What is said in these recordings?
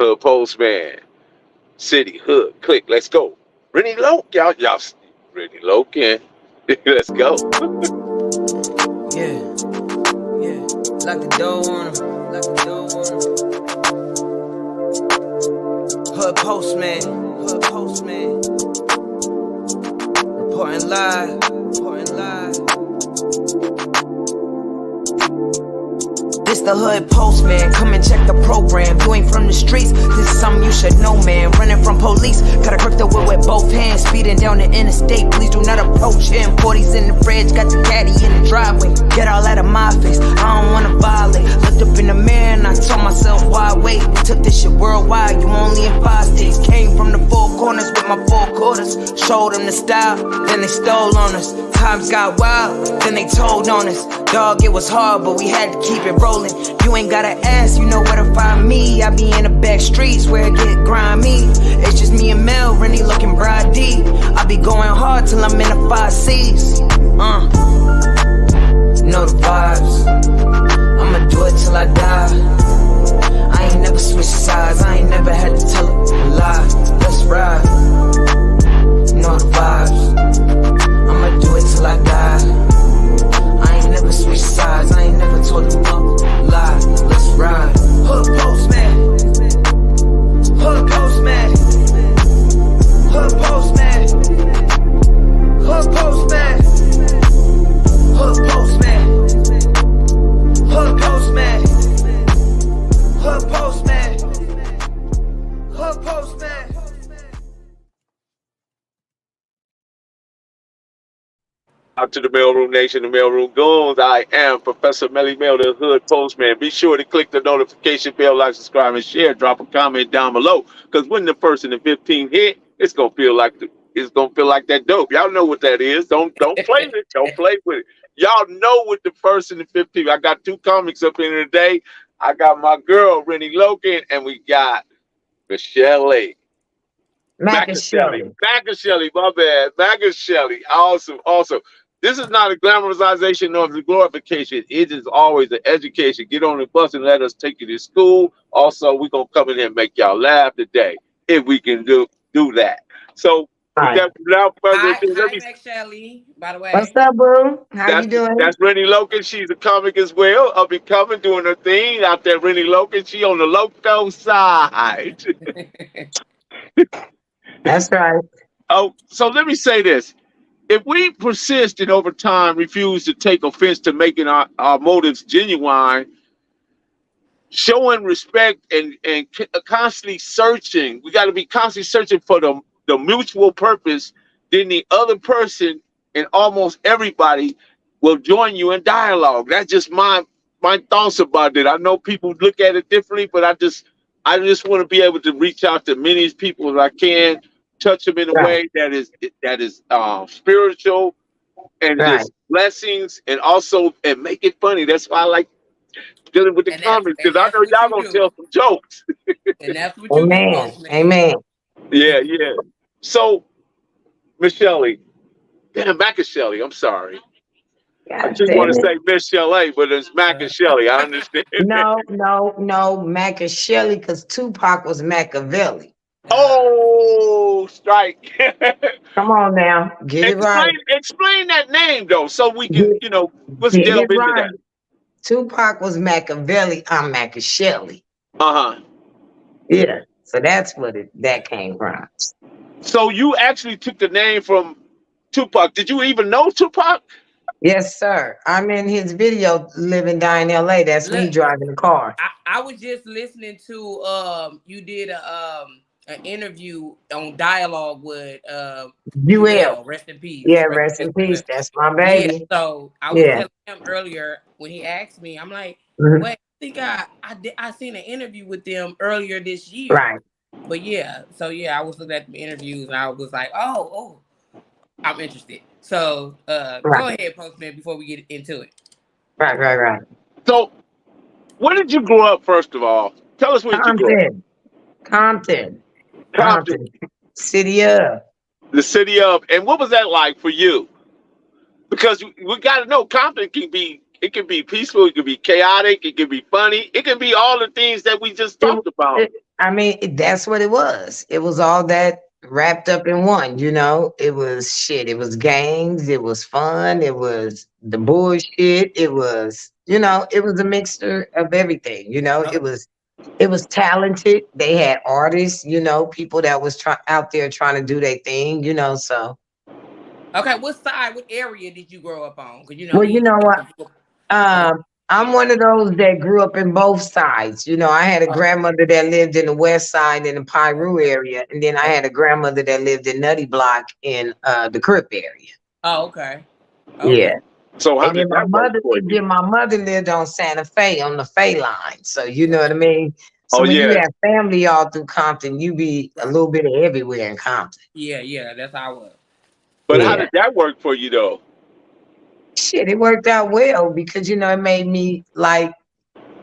Hood Postman, City, Hood, click, let's go. Rennie Loke, y'all, Rennie Loke, let's go. Yeah, yeah, lock the door on him, lock the door on him. Hood Postman, reporting live, This the Hood Postman, come and check the program. You ain't from the streets, this is something you should know, man. Running from police, gotta grip the whip with both hands. Speeding down the interstate, please do not approach him. 40s in the fridge, got the caddy in the driveway. Get all out of my face, I don't wanna violate. Looked up in the mirror and I told myself, why wait? We took this shit worldwide, you only in 5 states. Came from the 4 corners with my 4 quarters. Showed them the style, then they stole on us. Times got wild, then they told on us. Dog, it was hard, but we had to keep it rolling. You ain't gotta ask, you know where to find me. I be in the back streets where it get grimy. It's just me and Mel, Rennie looking bride D. I be going hard till I'm in the 5 C's. Know the vibes, I'ma do it till I die. I ain't never switched sides, I ain't never had to tell a lie. Let's ride. Know the vibes, I'ma do it till I die. I ain't never switched sides, I ain't never told them no lie. Let's ride. Hood Postman, Hood Postman, Hood Postman, Hood Postman, Hood Postman, Hood Postman, Hood Postman, Hood Postman. Out to the Mailroom Nation, the Mailroom Goons. I am Professor Melly Mail, the Hood Postman. Be sure to click the notification bell, like, subscribe, and share. Drop a comment down below, because when the 1st and the 15th hit, it's gonna feel like that dope. Y'all know what that is. Don't play with it. Don't play with it. Y'all know what the 1st and the 15th. I got 2 comics up in here today. I got my girl Rennie Loken, and we got Macashellii. Macashellii, my bad. Macashellii. Awesome. This is not a glamorization nor a glorification. It is always an education. Get on the bus and let us take you to school. Also, we're going to come in here and make y'all laugh today, if we can do that. So, without further ado, Macashellii, by the way. What's up, boo? How you doing? That's Rennie Loken. She's a comic as well. Up and coming, doing her thing. Out there, Rennie Loken. She on the loco side. That's right. Oh, so let me say this. If we persist and over time refuse to take offense to making our motives genuine, showing respect and constantly searching, we got to be constantly searching for the mutual purpose, then the other person and almost everybody will join you in dialogue. That's just my thoughts about it. I know people look at it differently, but I just want to be able to reach out to many people as I can, touch them in a way that is spiritual and just blessings, and also make it funny. That's why I like dealing with the comments, because I know y'all gonna tell some jokes. And that's what you do. Amen. Yeah. So, Macashellii, Macashellii. I'm sorry. God, I just want to say Macashellii, but it's Macashellii. I understand. No, Macashellii, because Tupac was Machiavelli. Oh, strike. Come on now. Get it right. Explain that name, though, so we can, let's delve into that. Tupac was Machiavelli. I'm Macashellii. Yeah. So that's what that came from. So you actually took the name from Tupac. Did you even know Tupac? Yes, sir. I'm in his video, Living Die in LA. That's me driving the car. I was just listening to you did an interview on Dialogue with UL. Rest in peace. Yeah, rest in peace. That's my baby. Yeah, so I was telling him earlier when he asked me, I'm like, wait, I think I seen an interview with them earlier this year. Right. But I was looking at the interviews and I was like, oh, I'm interested. So go ahead, Postman, before we get into it. Right. So where did you grow up, first of all? Tell us where you grew up. Compton. City of. The city of. And what was that like for you? Because we got to know Compton can be It can be peaceful. It can be chaotic. It can be funny. It can be all the things that we just talked about. I mean, that's what it was. It was all that wrapped up in one, you know. It was shit. It was games. It was fun. It was the bullshit. It was, you know, it was a mixture of everything. You know, it was talented. They had artists, you know, people that was out there trying to do their thing, you know. So, okay, what area did you grow up on? Because you know, well, you know what? I'm one of those that grew up in both sides. You know, I had a grandmother that lived in the west side in the Piru area, and then I had a grandmother that lived in Nutty Block in the Crip area. Oh, okay. Yeah. So how and then did that work for you? then my mother lived on Santa Fe on the Fe line. So you know what I mean? So Oh, when you yeah. have family all through Compton, you be a little bit of everywhere in Compton. Yeah, that's how I was. But how did that work for you though? Shit, it worked out well because you know it made me like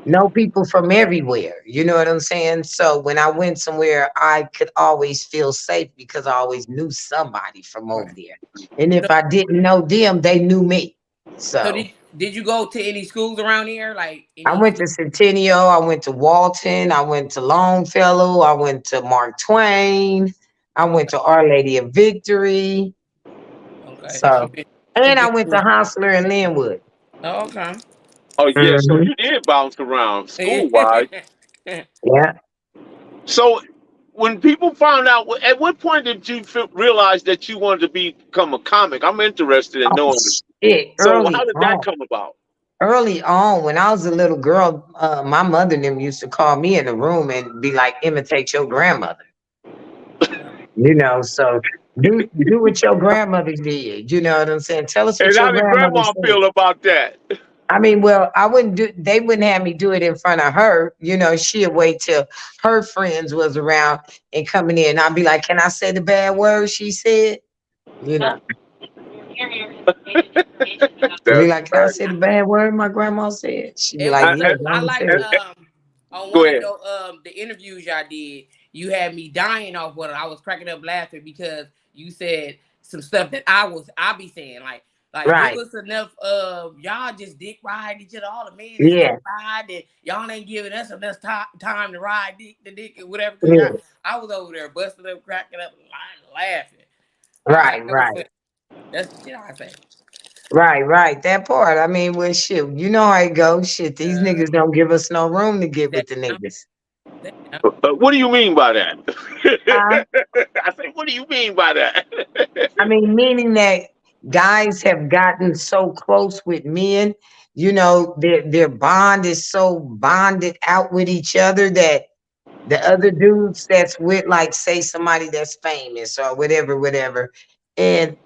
know people from everywhere. You know what I'm saying? So when I went somewhere, I could always feel safe because I always knew somebody from over there. And if I didn't know them, they knew me. So did you go to any schools around here? Like I went to Centennial, I went to Walton, I went to Longfellow, I went to Mark Twain, I went to Our Lady of Victory. Okay. So and I went to Hostler and Linwood. Oh, okay. Oh yeah, so you did bounce around school wise. Yeah. So when people found out, at what point did you realize that you wanted to become a comic? I'm interested in knowing. So how did that come about? Early on, when I was a little girl, my mother and them used to call me in the room and be like, imitate your grandmother. You know, so do what your grandmother did. You know what I'm saying? Tell us what your grandmother grandma said. feel about that? I mean, well, they wouldn't have me do it in front of her. You know, she'd wait till her friends was around and coming in. I'd be like, can I say the bad word she said? You know. Be like, can I say the bad word my grandma said? She'd be like, yeah, I like on one of the interviews y'all did, you had me dying off what I was cracking up laughing because you said some stuff that I be saying like give us enough y'all just dick ride each other, all the men ride and y'all ain't giving us enough time to ride the dick and whatever. I was over there busting up, cracking up, laughing. Right. That's the shit I say. Right. That part. I mean, well, shit, you know how it goes. Shit, these niggas don't give us no room to get with the niggas. What do you mean by that? I say, what do you mean by that? I mean, meaning that guys have gotten so close with men, you know, their bond is so bonded out with each other that the other dudes that's with, like, say somebody that's famous or whatever, and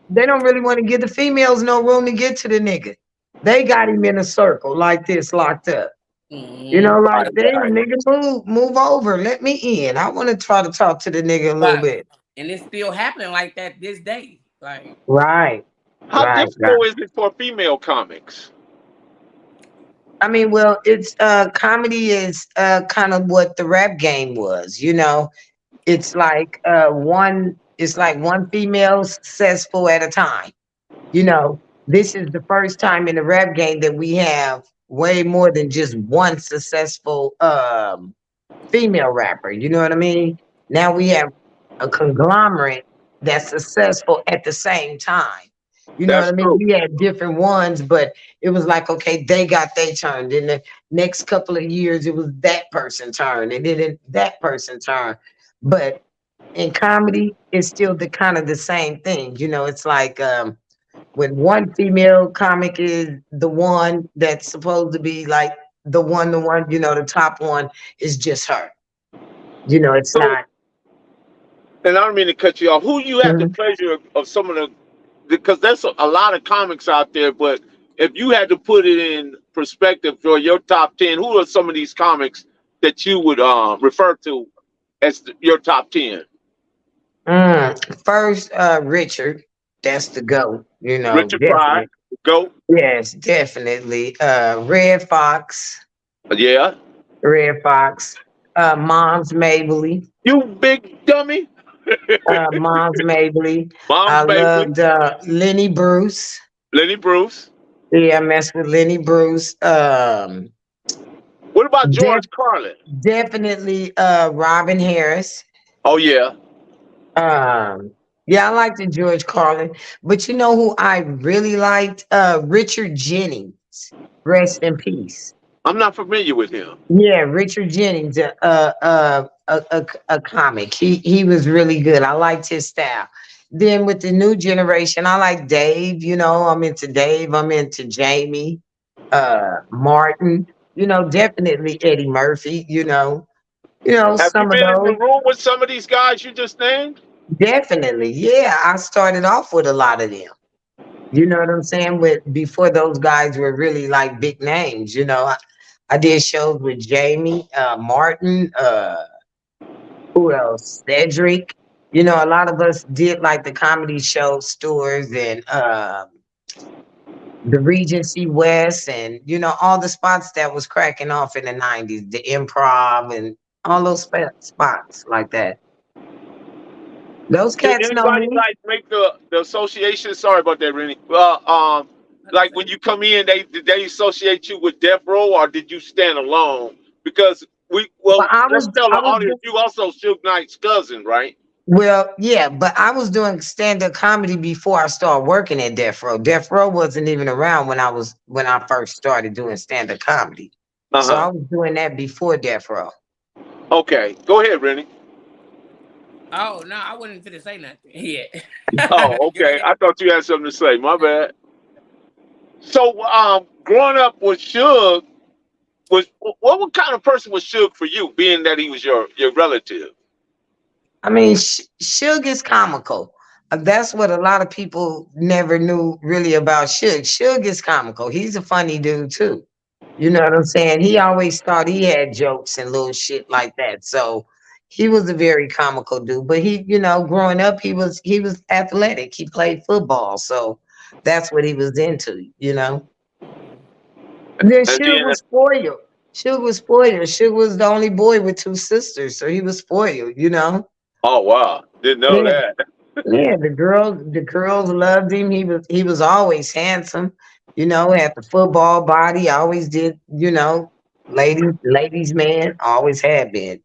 they don't really want to give the females no room to get to the nigga. They got him in a circle like this, locked up. You know, like, damn, nigga, move over. Let me in. I want to try to talk to the nigga a little bit. And it's still happening like that this day. Like, right. How difficult is it for female comics? I mean, well, it's comedy is kind of what the rap game was, you know. It's like one female successful at a time. You know, this is the first time in the rap game that we have way more than just one successful female rapper. You know what I mean? Now we have a conglomerate that's successful at the same time. You know what I mean? We had different ones, but it was like, okay, they got their turn. Then the next couple of years, it was that person's turn, and then that person's turn. But in comedy, it's still the kind of the same thing. You know, it's like when one female comic is the one that's supposed to be like the one, you know, the top one is just her. You know, it's not. And I don't mean to cut you off. Who you had the pleasure of some of the, because there's a lot of comics out there, but if you had to put it in perspective for your top 10, who are some of these comics that you would refer to as your top 10? First, Richard. That's the GOAT, you know. Richard Pryor, GOAT. Yes, definitely. Red Fox. Yeah. Red Fox. Mom's Mabley. You big dummy. Mom's Mabley. Mom's I loved Lenny Bruce. Lenny Bruce. Yeah, I mess with Lenny Bruce. What about Def, George Carlin? definitely Robin Harris. Oh yeah. Um, yeah, I like the George Carlin, but you know who I really liked? Richard Jennings. Rest in peace. I'm not familiar with him. Yeah, Richard Jennings, a comic. He was really good. I liked his style. Then with the new generation, I like Dave. You know, I'm into Dave. I'm into Jamie, Martin. You know, definitely Eddie Murphy. Have you Some of been in the those. room with some of these guys you just named? Definitely, yeah. I started off with a lot of them. You know what I'm saying? With before those guys were really like big names. I did shows with Jamie, Martin, who else? Cedric. A lot of us did like the comedy show stores and the Regency West and all the spots that was cracking off in the 90s, the improv and all those spots like that. Those Did cats know anybody me. like make the association? Sorry about that, Rennie. Like when you come in, did they associate you with Death Row, or did you stand alone? Because But I let's was tell the I was audience, you also Suge Knight's cousin, right? Well, yeah, but I was doing stand-up comedy before I started working at Death Row. Death Row wasn't even around when I first started doing stand-up comedy. Uh So I huh. was doing that before Death Row. Okay, go ahead, Rennie. Oh no, I wasn't finna say nothing. Yeah. Oh, Go okay. ahead. I thought you had something to say. My bad. So, growing up with Suge, what kind of person was Suge for you, being that he was your relative? I mean, Suge is comical. That's what a lot of people never knew really about Suge. Suge is comical. He's a funny dude too. You know what I'm saying? He always thought he had jokes and little shit like that. So he was a very comical dude. But growing up, he was athletic. He played football, so that's what he was into. And then And Suge then, was spoiled. Suge was spoiled. Suge was the only boy with two sisters, so he was spoiled. oh wow, didn't know Yeah, that. yeah, the girls loved him. He was always handsome, had the football body, always did, ladies man, always had been.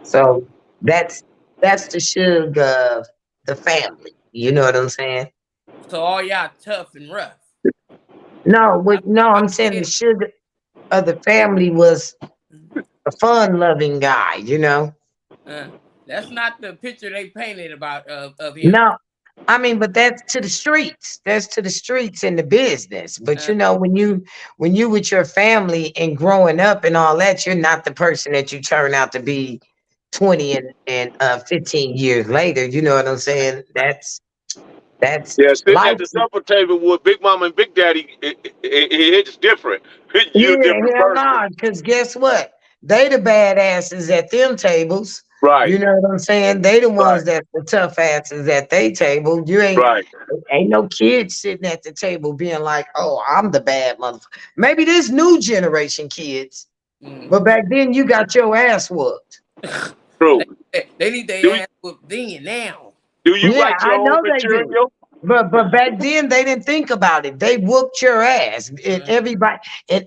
So that's that's the Suge of the family. You know what I'm saying? So all y'all tough and rough. No, I I'm saying the get Suge of the family was a fun loving guy. uh, that's not the picture they painted about of him. No, I mean, but that's to the streets. That's to the streets and the business. But Uh, when you with your family and growing up and all that, you're not the person that you turn out to be 20 and 15 years later. You know what I'm saying? That's Yeah, sitting life. at the supper table with Big Mama and Big Daddy, it's different. Yeah, You a different hell person, no. Because guess what? They the badasses at them tables. right? You know what I'm saying? They the Right, ones that's the tough asses at they table. You right. ain't no kids sitting at the table being like, "Oh, I'm the bad motherfucker." Maybe this new generation kids, mm. but back then you got your ass whooped. True. They need Do their ass whooped then now. do you Yeah, write your I own know they do. material? But back then they didn't think about it. They whooped your ass, and Uh,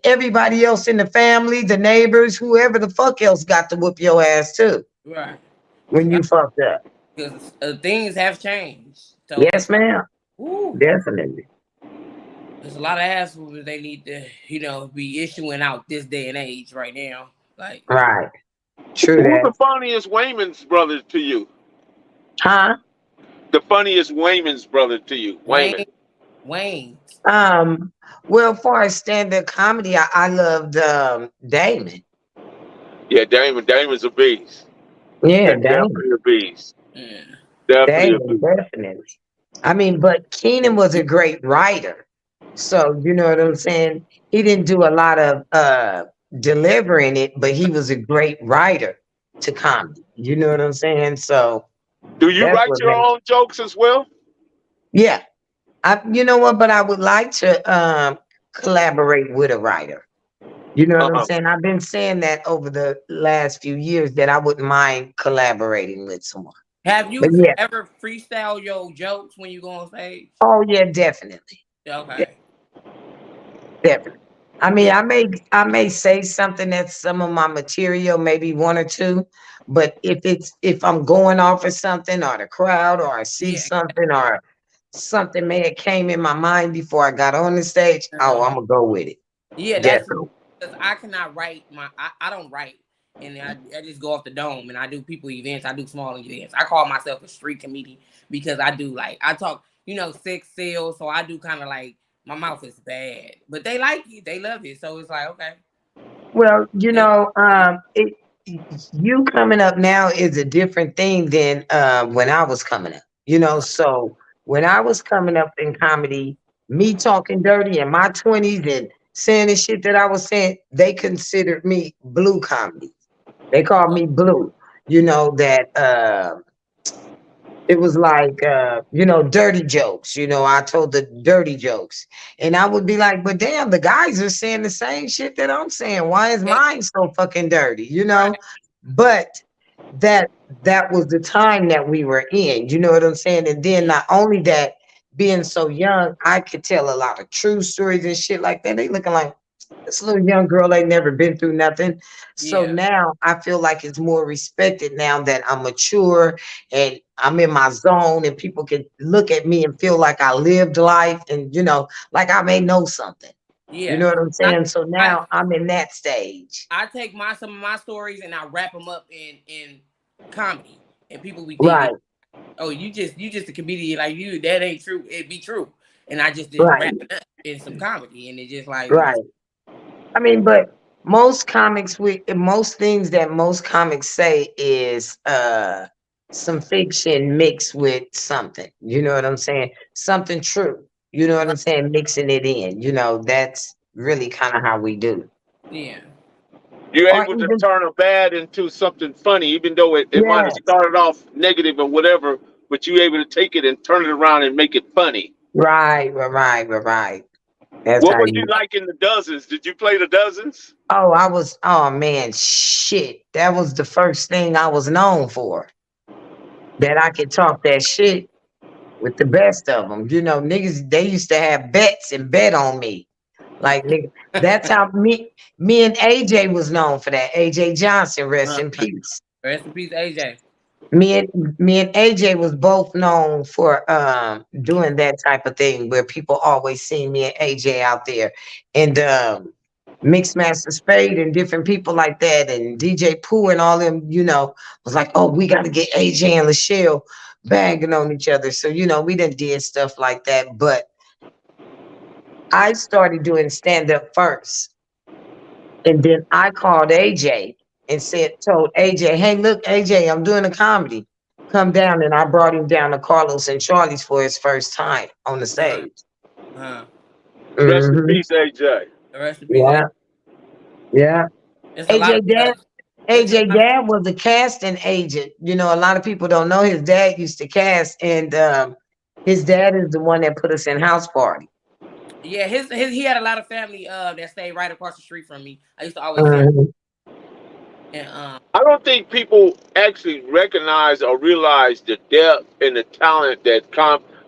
everybody else in the family, the neighbors, whoever the fuck else got to whoop your ass too right. when you fucked up. Because things have changed. So, Yes, ma'am. woo, Definitely. there's a lot of ass whoopers they need to, be issuing out this day and age right now. Like, Right. True Who's that. the funniest Wayman's brother to you? Huh? The funniest Wayman's brother to you, Wayman. Wayne. Um, well, far as stand-up comedy, I loved Damon. Yeah, Damon. Damon's a beast. Yeah, Damon. Definitely a beast. Yeah. Definitely a Damon, beast. definitely. I mean, but Keenan was a great writer. So you know what I'm saying? He didn't do a lot of delivering it, but he was a great writer to comedy. You know what I'm saying? So Do you that's write what your makes own jokes as well? yeah. You know what, but I would like to collaborate with a writer. You know what I'm Uh-huh. saying? I've been saying that over the last few years that I wouldn't mind collaborating with someone. Have But you yeah, ever freestyle your jokes when you go on stage? oh yeah, definitely. Okay. Definitely. I mean, I may say something that's some of my material, maybe one or two, but if I'm going off of something or the crowd or I see Yeah. something or something may have came in my mind before I got on the stage, oh, I'm gonna go with it. Yeah, that's Definitely. because I cannot write I don't write, and I just go off the dome and I do people events. I do small events. I call myself a street comedian because I do like I talk, sex sales. So I do kind of like my mouth is bad, but they like it. They love it. So it's like okay. Well, They, you coming up now is a different thing than when I was coming up. So when I was coming up in comedy, me talking dirty in my 20s and saying the shit that I was saying, they considered me blue comedy. They called me blue. That it was like dirty jokes. I told the dirty jokes. And I would be like, but damn, the guys are saying the same shit that I'm saying. Why is they mine so fucking dirty? right. But that that was the time that we were in. You know what I'm saying? And then not only that, being so young, I could tell a lot of true stories and shit like that. They looking like this little young girl ain't never been through nothing. So Yeah, now I feel like it's more respected now that I'm mature and I'm in my zone and people can look at me and feel like I lived life and like I may know something. You yeah. know what I'm I saying? So I now I'm in that stage. I take some of my stories and I wrap them up in comedy, and people be thinking, Right, oh, you just a comedian like you. That ain't true. It be true. And I just right, wrap it up in some comedy, and it just like we just right. I mean, but most things that most comics say is some fiction mixed with something. You know what I'm saying? Something true. You know what I'm saying? Mixing it in. That's really kind of how we do. yeah, You're Or able to even turn a bad into something funny, even though it might have yes. started off negative or whatever, but you're able to take it and turn it around and make it funny. Right. That's What how was you you like in the dozens? Did you play the dozens? oh man, shit. That was the first thing I was known for. That I could talk that shit with the best of them. Niggas, they used to have bets and bet on me. Like, nigga, that's how me and AJ was known for that. AJ Johnson, rest uh, in peace. rest in peace, AJ. Me and AJ was both known for doing that type of thing where people always see me and AJ out there. And Mixmaster Spade and different people like that and DJ Pooh and all them, was like, oh, we gotta get AJ and Lachelle bagging on each other. So, we done did stuff like that. But I started doing stand-up first. And then I called AJ and told AJ, hey, look, AJ, I'm doing a comedy. Come down. And I brought him down to Carlos and Charlie's for his first time on the Uh, stage. uh, Rest in Hmm. peace, AJ. rest in peace, AJ. Yeah, yeah. It's a lot of AJ dad, it's a AJ lot of, dad was a casting agent. A lot of people don't know his dad used to cast, and his dad is the one that put us in House Party. yeah. His he had a lot of family that stayed right across the street from me. I used to always see him, Mhm. and I don't think people actually recognize or realize the depth and the talent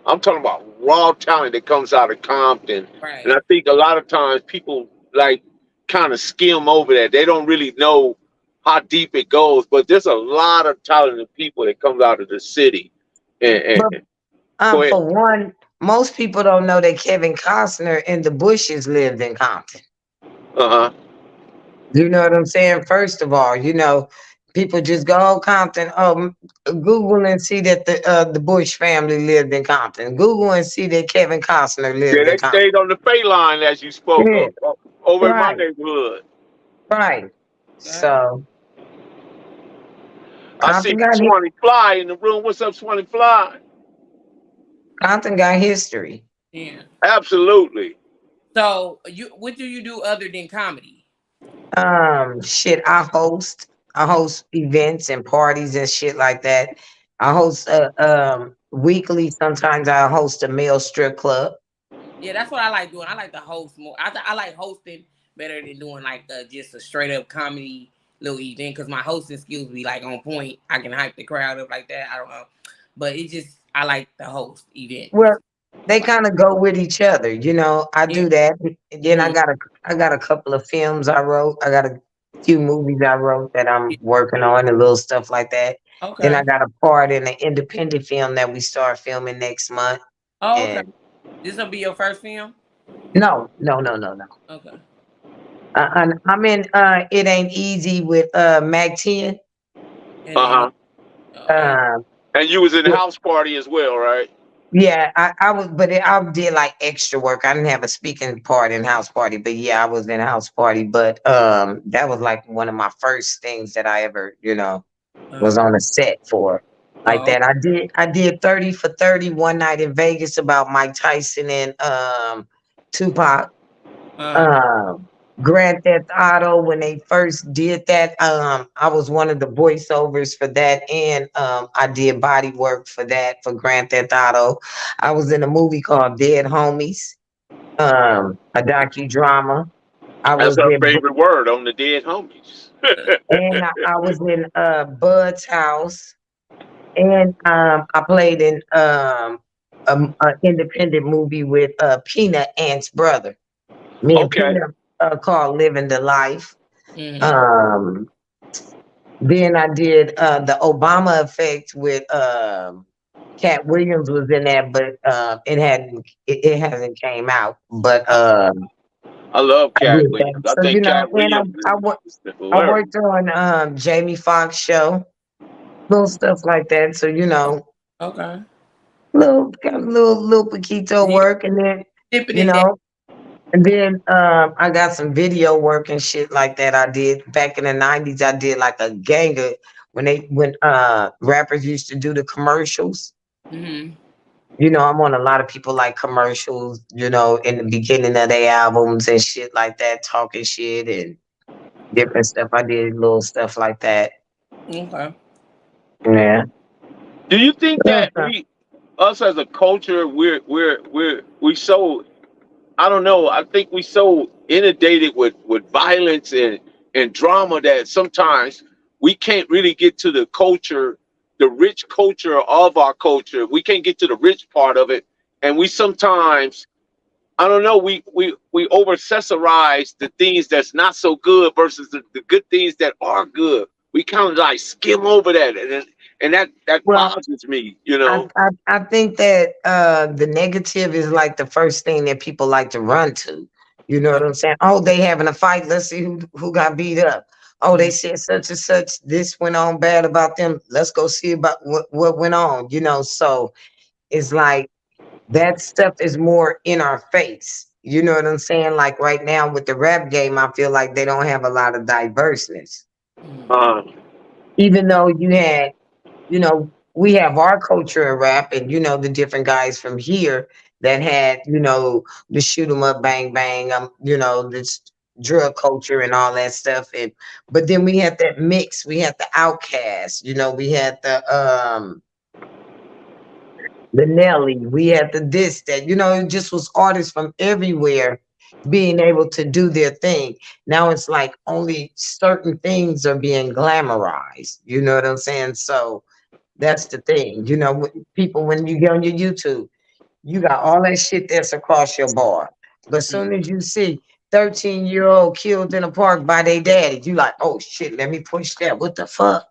I'm talking about raw talent that comes out of Compton. And right. I think a lot of times people like kind of skim over that. They don't really know how deep it goes, but there's a lot of talented people that comes out of the city. But Go ahead. for one, most people don't know that Kevin Costner and the Bushes lived in Compton. Uh-huh. You know what I'm saying? First of all, people just go, oh, Compton. Oh, Google and see that the Bush family lived in Compton. Google and see that Kevin Costner Yeah, lived in they Compton. stayed on the pay line as you spoke Yeah, of over in my right, neighborhood. right. Uh, So I see Compton got Swanee Fly in the room. What's up, Swanee Fly? Compton got history. yeah. Absolutely. So what do you do other than comedy? Shit, I host events and parties and shit like that. I host weekly. Sometimes I host a male strip club. Yeah, that's what I like doing. I like to host more. I like hosting better than doing like just a straight up comedy little event because my hosting skills be like on point. I can hype the crowd up like that. I don't know, but it just I like the host event. Well, they kind of go with each other. You know, I Yeah. do that. And then Mm-hmm. I got a couple of films I wrote. I got a few movies I wrote that I'm working on and little stuff like that. Then I Okay. got a part in an independent film that we start filming next month. Oh, okay. And This will be your first film? no, no, no, no, no. Okay. I'm in It Ain't Easy with Mac 10. It Uh ain't. huh. And Um, And you was in yeah, house party as well, right? yeah, I was, but I did like extra work. I didn't have a speaking part in House Party, but yeah, I was in House Party. But that was like one of my first things that I ever, was uh, on a set for like oh, that. I did 30 for 30 one night in Vegas about Mike Tyson and Tupac. uh, Um, Grand Theft Auto, when they first did that, I was one of the voiceovers for that, and I did body work for that for Grand Theft Auto. I was in a movie called Dead Homies, a docudrama. I That's was her in, favorite word on the dead homies. and I was in Bud's house, and I played in a independent movie with Peanut Ant's brother. Me and Okay. Peanut called Living the Life. mm-hmm. Um, then I did the Obama Effect with Cat Williams was in that, but it hasn't came out. But I love I Cat did that. Williams. I So think Cat and Williams is I hilarious. worked on Jamie Foxx show, little stuff like that. So Okay. little Paquito Yeah, work, and then dipping you in that. know I got some video work and shit like that. I did back in the '90s. I did like a ganger when rappers used to do the commercials. Mm-hmm. I'm on a lot of people like commercials. In the beginning of their albums and shit like that, talking shit and different stuff. I did little stuff like that. Okay. Yeah. Do you think that Uh, us as a culture, we so, I don't know. I think we so inundated with violence and drama that sometimes we can't really get to the culture, the rich culture of our culture. We can't get to the rich part of it, and we sometimes, I don't know, we over accessorize the things that's not so good versus the good things that are good. We kind of like skim over that, and that well, bothers me, I think that the negative is like the first thing that people like to run to. You know what I'm saying? Oh, they having a fight. Let's see who got beat up. Oh, they Mm-hmm. said such and such. This went on bad about them. Let's go see about what went on. So it's like that stuff is more in our face. You know what I'm saying? Like right now with the rap game, I feel like they don't have a lot of diverseness. Mm-hmm. uh, Even though we have our culture in rap and the different guys from here that had the shoot 'em up bang bang this drug culture and all that stuff. And but then we had that mix, we had the outcast, we had the Nelly, we had the this that it just was artists from everywhere being able to do their thing. Now it's like only certain things are being glamorized, you know what I'm saying? So that's the thing. People, when you get on your YouTube, you got all that shit that's across your bar. But as soon as you see 13-year-old killed in a park by their daddy, you like, oh shit, let me push that. What the fuck?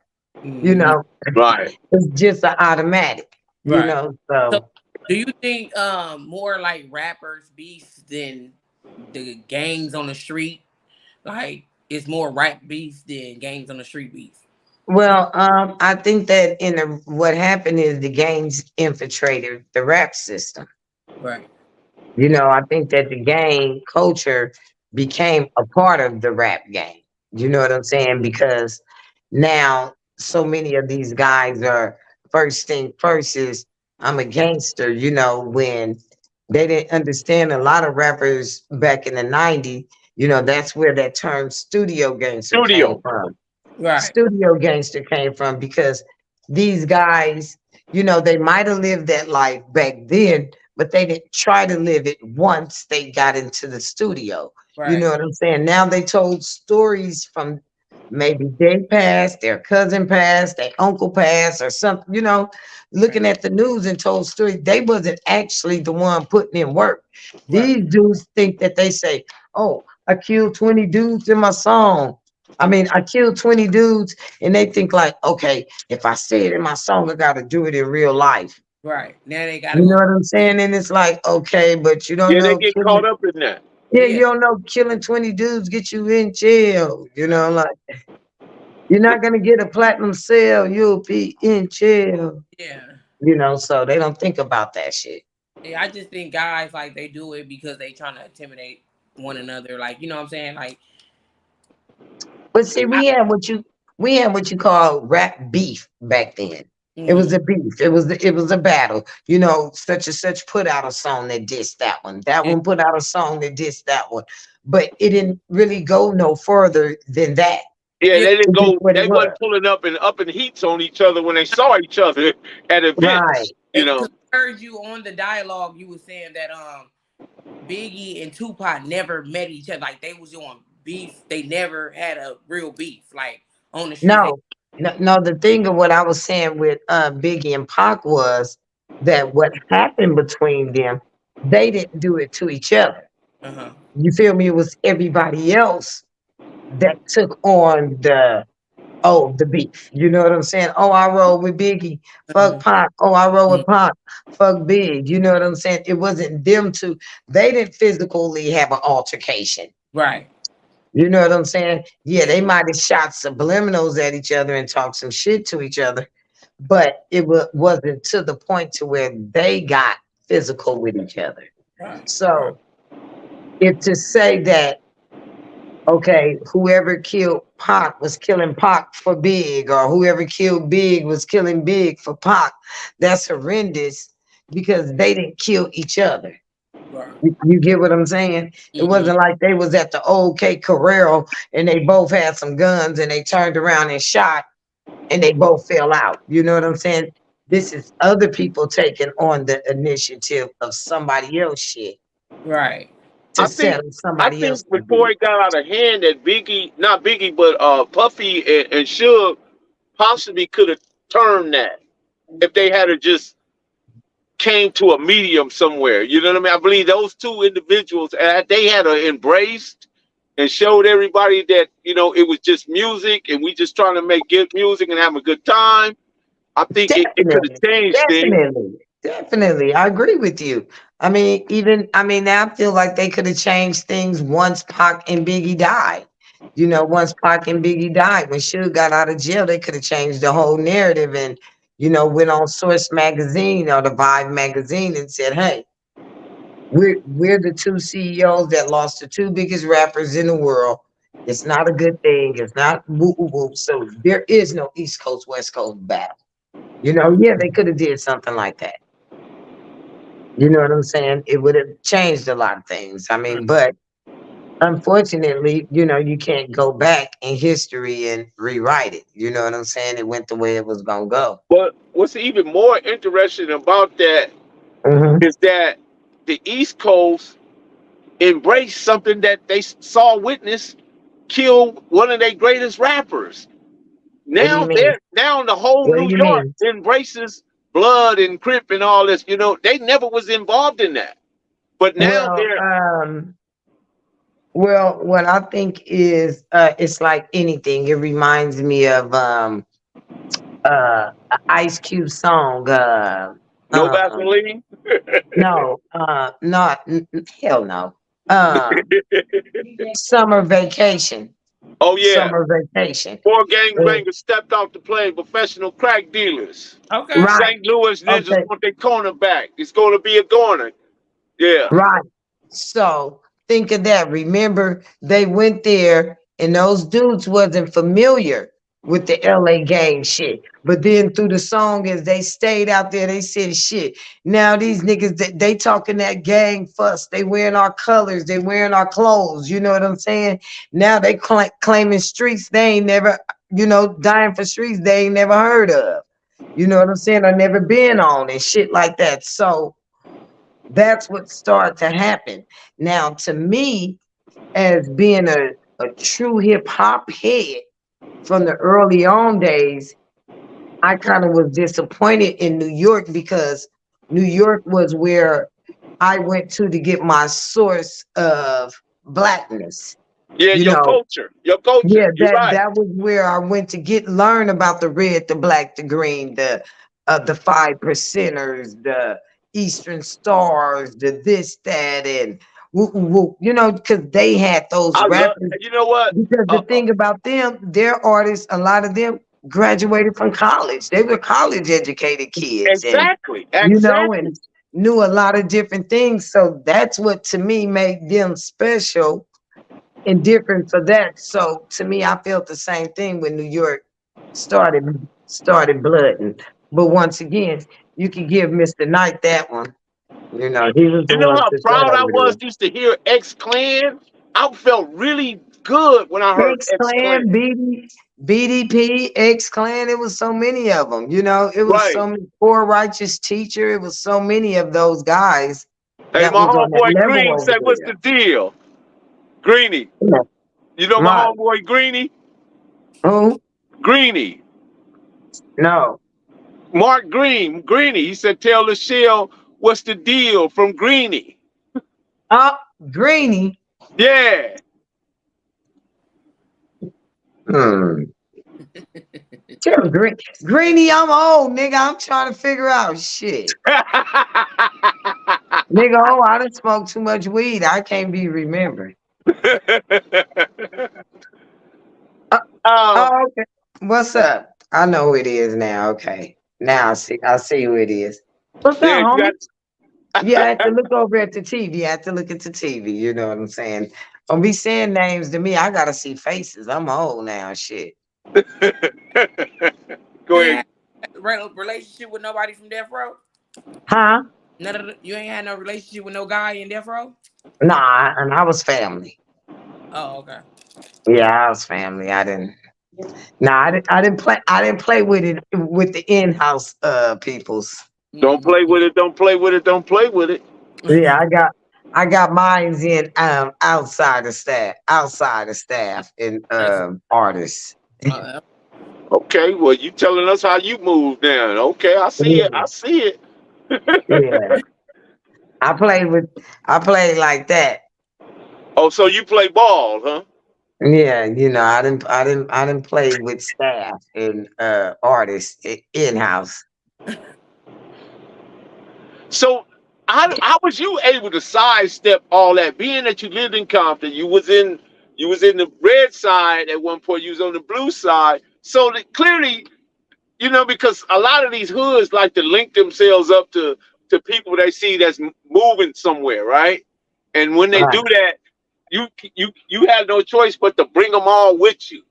You Mm-hmm. know, right. it's just an automatic, Right. So, so do you think more like rappers beefs than the gangs on the street? Like, it's more rap beefs than gangs on the street beefs. well, I think that what happened is the gangs infiltrated the rap system. Right. I think that the gang culture became a part of the rap game. You know what I'm saying? Because now so many of these guys are first thing first is I'm a gangster, when they didn't understand a lot of rappers back in the 90s, that's where that term studio gangster came Studio. from. Right. Studio gangster came from because these guys, they might have lived that life back then, but they didn't try to live it once they got into the studio. You know Right. what I'm saying? Now they told stories from Maybe they passed, their cousin passed, their uncle passed, or something, looking Right. at the news and told stories. They wasn't actually the one putting in work. Right. These dudes think that they say, oh, I killed 20 dudes in my song. I mean, I killed 20 dudes, and they think like, okay, if I say it in my song, I gotta do it in real life. Right. Now they gotta You know go. what I'm saying? And it's like, okay, but you don't Yeah, they know get caught killing. up in that. Yeah, you Yeah. don't know killing 20 dudes get you in jail. Right. Like you're not gonna get a platinum sale, you'll be in jail. Yeah. So they don't think about that shit. Yeah. I just think guys like they do it because they trying to intimidate one another. Like, you know what I'm saying? Like, But see, I, we had what you call rap beef back then. It was mm, a beef. It was a battle. Such and such put out a song that dissed that one. That yeah, one put out a song that dissed that one. But it didn't really go no further than that. Yeah, yeah, they didn't It's just go. what it They was. wasn't pulling up in heats on each other when they saw each other at Right. events. because I heard you on the dialogue. You were saying that Biggie and Tupac never met each other. Like they was doing beef. They never had a real beef. Like on the streets. No, no. The thing of what I was saying with Biggie and Pac was that what happened between them, they didn't do it to each other. Uh huh. You feel me? It was everybody else that took on the beef. You know what I'm saying? Oh, I roll with Biggie. Fuck Uh-huh. Pac. Oh, I roll with Pac. Fuck Big. You know what I'm saying? It wasn't them two. They didn't physically have an altercation. Right. You know what I'm saying? Yeah, Yeah. they might have shot subliminals at each other and talked some shit to each other, but it wasn't to the point to where they got physical with each other. Right. Right. So if to say that, okay, whoever killed Pac was killing Pac for Big, or whoever killed Big was killing Big for Pac, that's horrendous because they didn't kill each other. Right. You get what I'm saying? It Mm-hmm. wasn't like they was at the old K Carrero and they both had some guns and they turned around and shot and they both fell out. You know what I'm saying? This is other people taking on the initiative of somebody else shit Right. to I think settle I somebody think else's before beef. it got out of hand that Biggie, not Biggie, but Puffy and Suge possibly could have turned that if they had just came to a medium somewhere. You know what I mean? I believe those two individuals, they had embraced and showed everybody that it was just music and we just trying to make good music and have a good time. I think it could Definitely, have changed things. definitely. I agree with you. Now I feel like they could have changed things once Pac and Biggie died. Once Pac and Biggie died, when Suge got out of jail, they could have changed the whole narrative and, went on Source Magazine or the Vibe magazine and said, hey, we're the two CEOs that lost the two biggest rappers in the world. It's not a good thing. It's not woo woo woo. So there is no East Coast, West Coast battle. Yeah, they could have did something like that. You know what I'm saying? It would have changed a lot of things. But unfortunately, you can't go back in history and rewrite it. You know what I'm saying? It went the way it was gonna go. But what's even more interesting about that Hmm. is that the East Coast embraced something that they saw witness kill one of their greatest rappers. What do you mean? Now the whole What do New you York mean? embraces blood and Crip and all this. They never was involved in that, but now Well, they're what I think is it's like anything. It reminds me of a Ice Cube song. no Um Vaseline. no, not hell no. Um Summer Vacation. Oh yeah, Summer Vacation. four Uh, gangbangers stepped off the plane. Professional crack dealers. Okay. right. St. Louis ninjas Okay. want their corner back. It's going to be a corner. Yeah. Right. So think of that. Remember, they went there and those dudes wasn't familiar with the LA gang shit. But then through the song, as they stayed out there, they said shit. Now these niggas they talking that gang fuss. They wearing our colors, they wearing our clothes. You know what I'm saying? Now they claiming streets they ain't never, dying for streets they ain't never heard of. You know what I'm saying? Or never been on and shit like that. So that's what started to happen. Now, to me, as being a true hip hop head, from the early on days, I kind of was disappointed in New York because New York was where I went to get my source of blackness. Yeah, You your know, culture. Your culture. yeah, You're that right. that was where I went to learn about the red, the black, the green, the five percenters, the Eastern Stars, the this, that, and woo, woo, woo, because they had those I love. rappers. You know what? Because the Uh, thing about them, their artists, a lot of them graduated from college. They were college educated kids, and exactly. Exactly. and knew a lot of different things. So that's what to me made them special and different for that. So to me, I felt the same thing when New York started blooding. But once again, you can give Mr. Knight that one. He was You the know one how to that proud I over was used to hear X Clan. I felt really good when I there. heard X X Clan. Clan, BDP, X Clan. It was so many of them. It was Right. so many. Poor Righteous Teacher. It was so many of those guys Hey, that my was on that homeboy level Green over said, "What's the there. deal, Greenie? Yeah. You know my Right. homeboy Greenie? Who? Greenie, No. Mark Green, Greenie." He said, "Tell Lachelle what's the deal from Greenie." Oh, Greenie. Yeah. Hmm. Tell Greenie, I'm old, nigga. I'm trying to figure out shit. Nigga, oh, I done smoked too much weed. I can't be remembering. Uh, um, oh, okay. What's up? I know who it is now. Okay. Now I see who it is. What's yeah, up, you homie? got. Yeah, I have to look over at the TV. I have to look at the TV. You know what I'm saying? Don't be saying names to me. I gotta see faces. I'm old now. Shit. Go You ahead. ain't had a relationship with nobody from Death Row? Huh? You ain't had no relationship with no guy in Death Row? Nah, and I was family. Oh, okay. Yeah, I was family. I didn't. Nah, I didn't play. I didn't play with it with the in-house peoples. Don't Mm-hmm. play with it. Don't play with it. Don't play with it. Yeah, I got mines in outside the staff and artists. Uh, Okay, well, you telling us how you move down. Okay, I see it. I Yeah, see it. yeah. I played with I played like that. Oh, so you play ball, huh? Yeah, I didn't play with staff and artists in-house. So how was you able to sidestep all that? Being that you lived in Compton, you was in the red side at one point. You was on the blue side. So that clearly, because a lot of these hoods like to link themselves up to people they see that's moving somewhere, right? And when they do Right. that, you had no choice but to bring them all with you.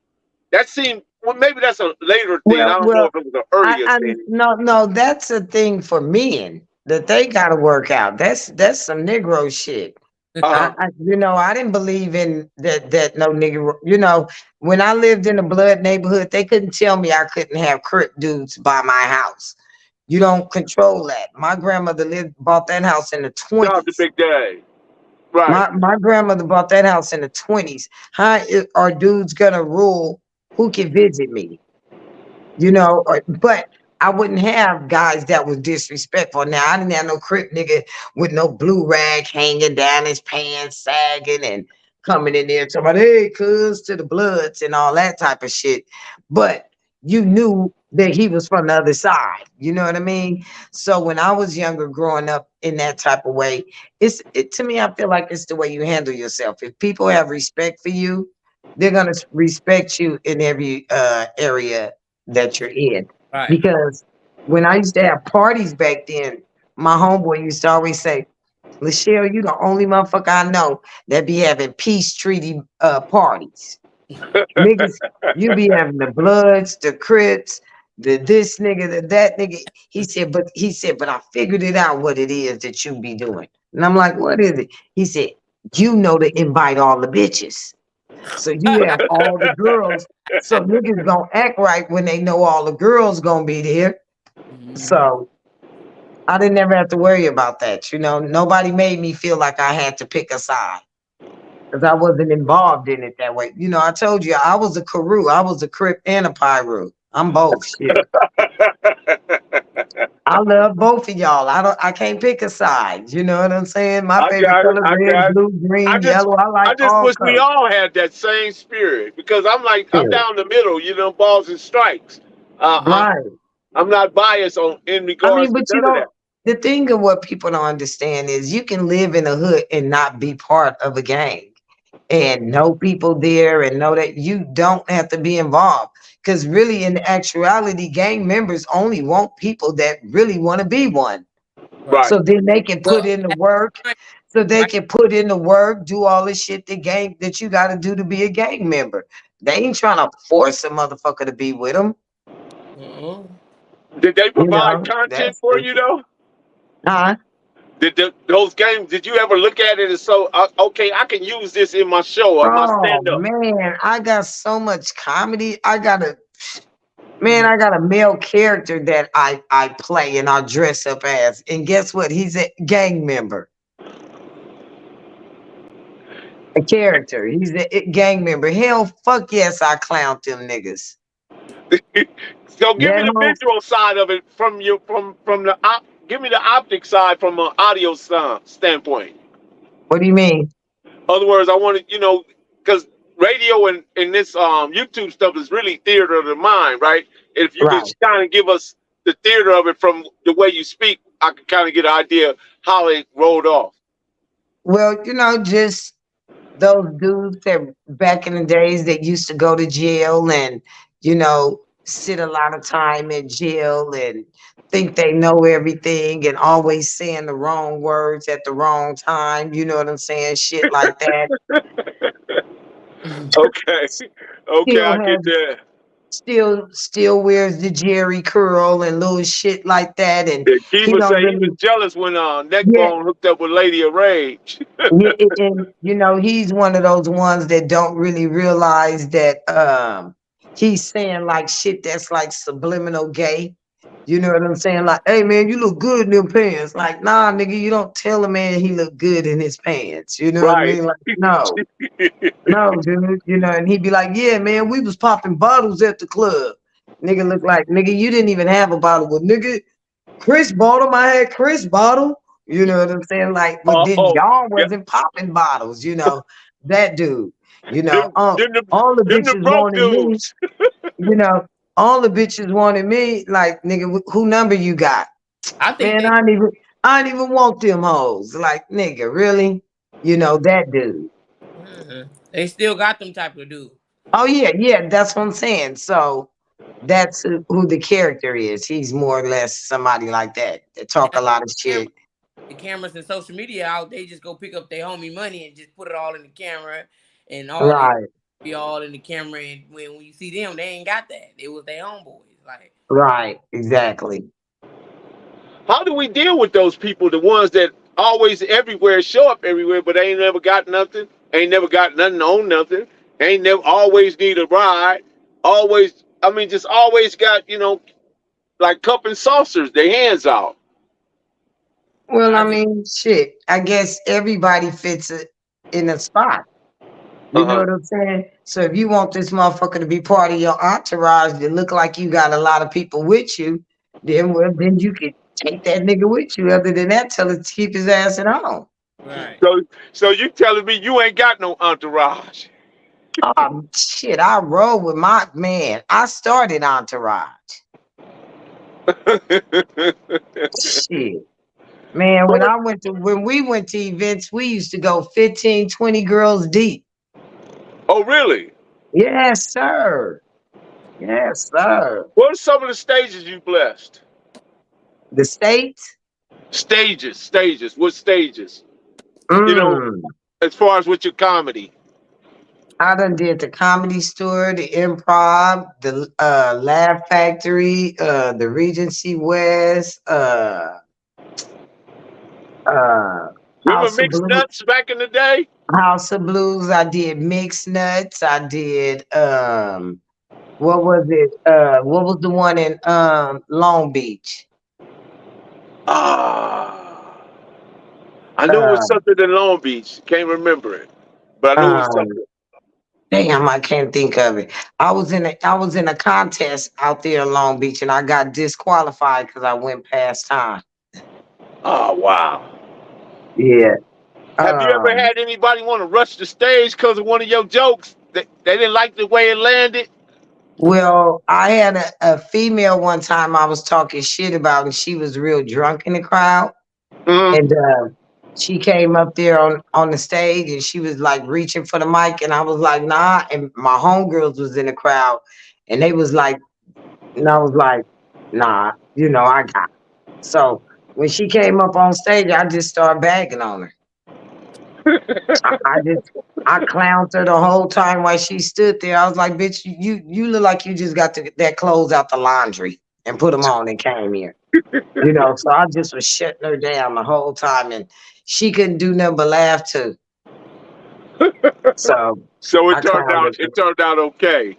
That seemed well. Maybe that's a later thing. I Well, don't know well, if it was an earlier I thing. no, that's a thing for men that they gotta work out. That's some Negro shit. Uh huh. I didn't believe in that no nigga. When I lived in a blood neighborhood, they couldn't tell me I couldn't have Crip dudes by my house. You don't control that. My grandmother bought that house in the Shout out to 20s. Big Daddy. Right. My grandmother bought that house in the 20s. Are dudes gonna rule who can visit me? But I wouldn't have guys that was disrespectful. Now I didn't have no Crip nigga with no blue rag hanging down his pants, sagging and coming in there talking about, hey, cuz to the Bloods and all that type of shit. But you knew that he was from the other side. You know what I mean? So when I was younger, growing up in that type of way, to me, I feel like it's the way you handle yourself. If people have respect for you, they're gonna respect you in every area that you're in. right. Because when I used to have parties back then, my homeboy used to always say, Lachelle, you the only motherfucker I know that be having peace treaty parties. Niggas, you be having the Bloods, the Crips, the this nigga, the that nigga. But I figured it out what it is that you be doing. And I'm like, what is it? He said, you know to invite all the bitches. So you have all the girls. So niggas gonna act right when they know all the girls gonna be there. Mhm. So I didn't never have to worry about that. Nobody made me feel like I had to pick a side. because I wasn't involved in it that way. You know, I told you I was a Karoo, I was a Crip and a Pyro. I'm both shit. I love both of y'all. I can't pick a side. You know what I'm saying? My I favorite got it. color I red, got it. blue, I green, just, yellow. I like I just all wish we colors. all had that same spirit because I'm Period. down the middle, balls and strikes. Uh, Right. I'm not biased in I regards mean, to but you none of don't. that. The thing of what people don't understand is you can live in a hood and not be part of a gang and know people there and know that you don't have to be involved. Because really, in actuality, gang members only want people that really want to be one. Right. Right. So then they can put Well, in the work. right. So they Right. can put in the work, do all the shit that you got to do to be a gang member. They ain't trying to force a motherfucker to be with them. Mm-hmm. Did they You provide know, content that's for you though? huh? Those games? Did you ever look at it as okay? I can use this in my show or my Oh stand up. man, I got so much comedy. Mm-hmm. I got a male character that I play and I dress up as. And guess what? He's a gang member. A character. He's a gang member. Hell, fuck yes, I clown them niggas. So give me That the whole visual side of it from the give me the optic side from an audio standpoint. what do you mean? Other words, I want to, because radio and this YouTube stuff is really theater of the mind, right? If you could Right. kind of give us the theater of it from the way you speak, I could kind of get an idea how it rolled off. Well, just those dudes that back in the days that used to go to jail and, sit a lot of time in jail and think they know everything and always saying the wrong words at the wrong time. You know what I'm saying? Shit like that. Okay, okay, Still I get has that. still wears the Jerry curl and little shit like that. And Yeah, he Kiva don't say he was really jealous when yeah, Neckbone hooked up with Lady of Rage. yeah, and he's one of those ones that don't really realize that he's saying like shit that's like subliminal gay. You know what I'm saying? Like, hey man, you look good in them pants. Like, nah, nigga, you don't tell a man he look good in his pants. You know what I Right. mean? Like, no. No, dude, and he'd be like, yeah, man, we was popping bottles at the club. Nigga look like, nigga, you didn't even have a bottle. Well, nigga, Chris bought them. I had Chris bottle. You know what I'm saying? Like, but then Oh, y'all yeah. wasn't popping bottles, that dude, Them, all the them the bitches broke wanted me, dudes. you know, all the bitches wanted me, like, nigga, who number you got? I think Man, I didn't even want them hoes. Like, nigga, really? That dude. they still got them type of dude. Oh yeah, yeah, that's what I'm saying. So that's who the character is. He's more or less somebody like that talk Now, a lot of camera, shit. the cameras and social media out, they just go pick up their homie money and just put it all in the camera and all it Right, be all in the camera. And when you see them, they ain't got that. It was their homeboys. Like, right, exactly. How do we deal with those people, the ones that always everywhere, show up everywhere, but ain't never got nothing, ain't never got nothing on nothing, ain't never always need a ride, always, I mean, just always got, like cup and saucers, their hands out. Well, I I just mean, shit. I guess everybody fits it in a spot. You know Uh-huh. what I'm saying? So if you want this motherfucker to be part of your entourage that look like you got a lot of people with you, then you could take that nigga with you. Other than that, tell us to keep his ass at home. right. So you telling me you ain't got no entourage? Shit, I roll with my man. I started entourage. Shit. Man, when we went to events, we used to go 15, 20 girls deep. Oh, really? Yes, sir. Yes, sir. What are some of the stages you blessed? The States? Stages. What stages? You know, Mm. as far as with your comedy. I done did the Comedy Store, the Improv, the Laugh Factory, the Regency West, uh, Remember House of Mixed Blues. Nuts back in the day? House of Blues. I did Mixed Nuts. I did what was it? What was the one in Long Beach? Ah, I knew it was Uh something in Long Beach. Can't remember it. but I knew it was something. Damn, I can't think of it. I was in a contest out there in Long Beach, and I got disqualified because I went past time. Oh wow. Yeah. Have you ever had anybody want to rush the stage because of one of your jokes? They didn't like the way it landed. Well, I had a female one time I was talking shit about, and she was real drunk in the crowd. Mm-hmm. And she came up there on the stage, and she was like reaching for the mic, and I was like, nah. And my homegirls was in the crowd, and they was like, and I was like, nah, I got it. So when she came up on stage, I just started bagging on her. I clowned her the whole time while she stood there. I was like, bitch, you look like you just got that clothes out the laundry and put them on and came here. So I just was shutting her down the whole time, and she couldn't do nothing but laugh too. So it turned out okay.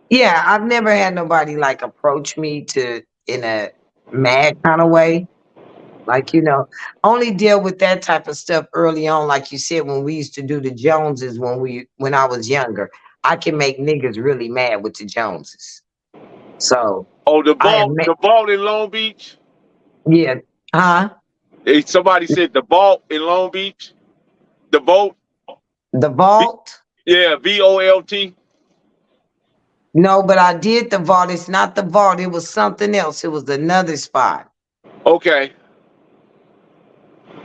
Yeah, I've never had nobody like approach me in a mad kind of way. Like, only deal with that type of stuff early on, like you said, when we used to do the Joneses when I was younger. I can make niggas really mad with the Joneses. So the vault in Long Beach? Yeah. Huh? Somebody said the vault in Long Beach. The vault? The vault? Yeah, VOLT. No, but I did the vault. It's not the vault. It was something else. It was another spot. Okay.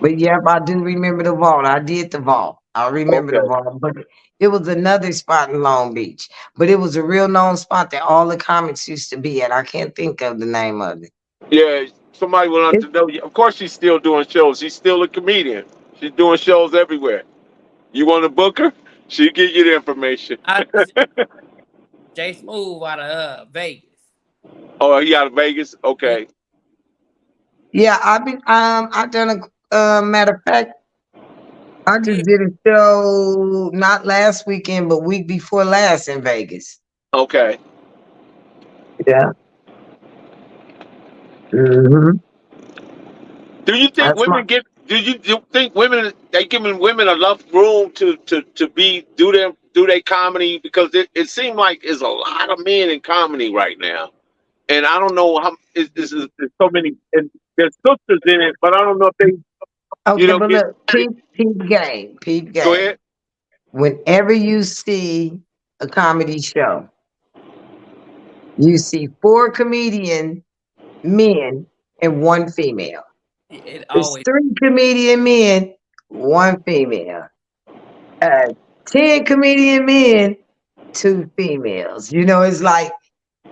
But yep, I do remember the vault. I did the vault. I remember the vault. But it was another spot in Long Beach. But it was a real known spot that all the comics used to be at. I can't think of the name of it. Yeah, somebody wanted to know. Of course, she's still doing shows. She's still a comedian. She's doing shows everywhere. You want to book her? She'll give you the information. Jay Smooth out of Vegas. Oh, he out of Vegas? Okay. Yeah, I've done a matter of fact, I just did a show not last weekend, but week before last in Vegas. Okay. Yeah. Mm-hmm. Do you think women get? Do you think women they giving women enough room to do their comedy? Because it seems like there's a lot of men in comedy right now, and I don't know how there's so many. And there's sisters in it, but I don't know if they. Okay, but look, peep game. Go ahead. Whenever you see a comedy show, you see 4 comedian men and 1 female. It's 3 comedian men, 1 female. 10 comedian men, 2 females. It's like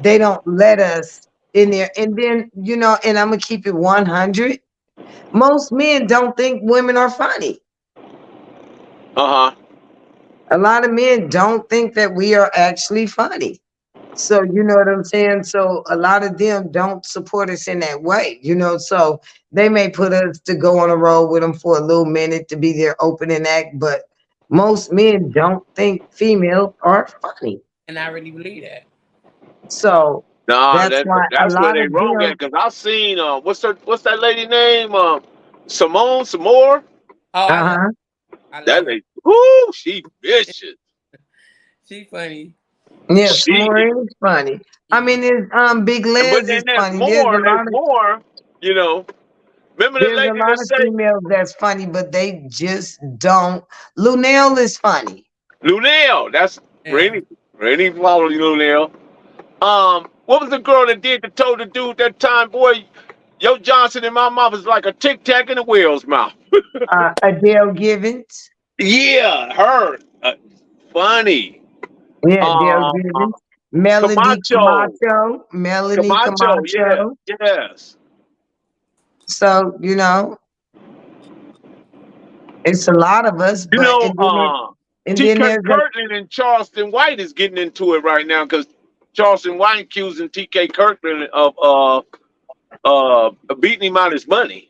they don't let us in there. And then, and I'm gonna keep it 100. Most men don't think women are funny. Uh-huh. A lot of men don't think that we are actually funny. So, you know what I'm saying? So a lot of them don't support us in that way, so they may put us to go on a road with them for a little minute to be their opening act, but most men don't think females are funny. And I really believe that. So that's where they wrong at, because I've seen what's that lady name? Samore? Oh, that lady. Whoo, she vicious. She funny. Yeah, Samore is funny. I mean, it's Big Les is funny. There's more, Remember the lady that said females that's funny, but they just don't. Lunel is funny. Lunel, that's Rennie. Rennie followed Lunel. What was the girl that told the dude that time, boy, Yo Johnson in my mouth is like a tic tac in a whale's mouth? Adele Givens. Yeah, her. Funny. Yeah, Adele Givens. Melody Camacho. Melody Camacho. Yeah. Yes. So, it's a lot of us. TK Kirkland and Charleston White is getting into it right now, because Charleston White accusing TK Kirkland of beating him out his money.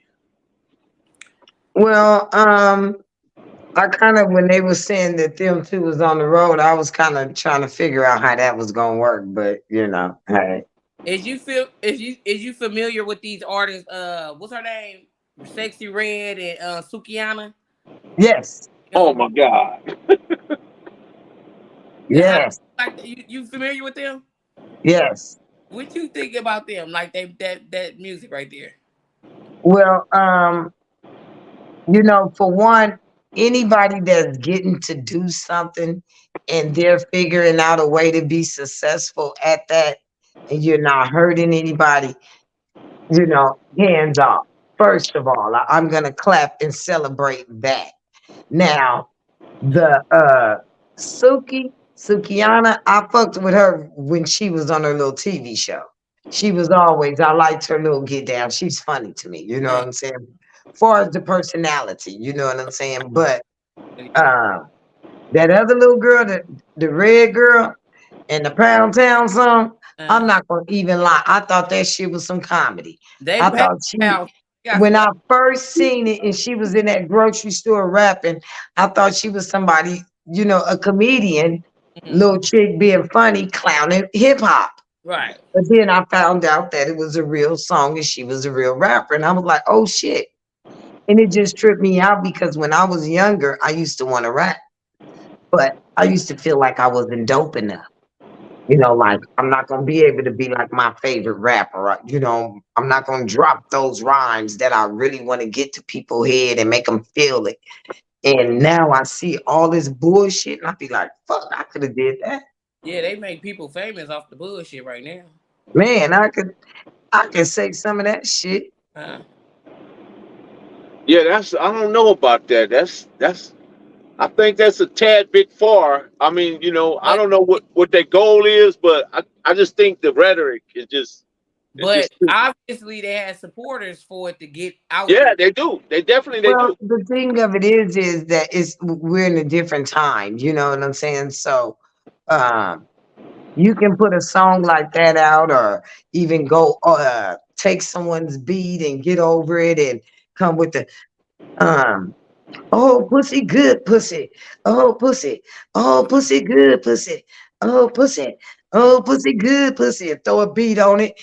Well, I kind of, when they were saying that them two was on the road, I was kind of trying to figure out how that was gonna work, but hey. Is you familiar with these artists? What's her name? Sexy Red and Sukiana? Yes. Oh my God. Yes. Like you familiar with them? Yes. What you think about them? Like that music right there. Well, for one, anybody that's getting to do something and they're figuring out a way to be successful at that, and you're not hurting anybody, hands off. First of all, I'm gonna clap and celebrate that. Now, the Sukiana, I fucked with her when she was on her little TV show. She was always, I liked her little get down. She's funny to me, you know what I'm saying? Far as the personality, you know what I'm saying? But uh that other little girl, the red girl and the Pound Town song, I'm not gonna even lie. I thought that shit was some comedy. They I packed thought out. when I first seen it and she was in that grocery store rapping, I thought she was somebody, a comedian, little chick being funny, clowning hip hop. Right. But then I found out that it was a real song and she was a real rapper. And I was like, oh shit. And it just tripped me out because when I was younger, I used to want to rap, but I used to feel like I wasn't dope enough. Like I'm not gonna be able to be like my favorite rapper. Right? I'm not gonna drop those rhymes that I really want to get to people's head and make them feel it. And now I see all this bullshit, and I be like, "Fuck, I could have did that." Yeah, they make people famous off the bullshit right now. Man, I could say some of that shit. Yeah, I don't know about that. I think that's a tad bit far. I mean, I But don't know what their goal is, but I just think the rhetoric is just it's but just too. obviously they had supporters for it to get out Yeah, there. they do. They Well, do. the thing of it is that we're in a different time. You know what I'm saying? So, um, you can put a song like that out, or even go take someone's beat and get over it, and come with the um oh pussy good pussy, oh pussy, oh pussy good pussy, oh pussy, oh pussy good pussy, and throw a beat on it.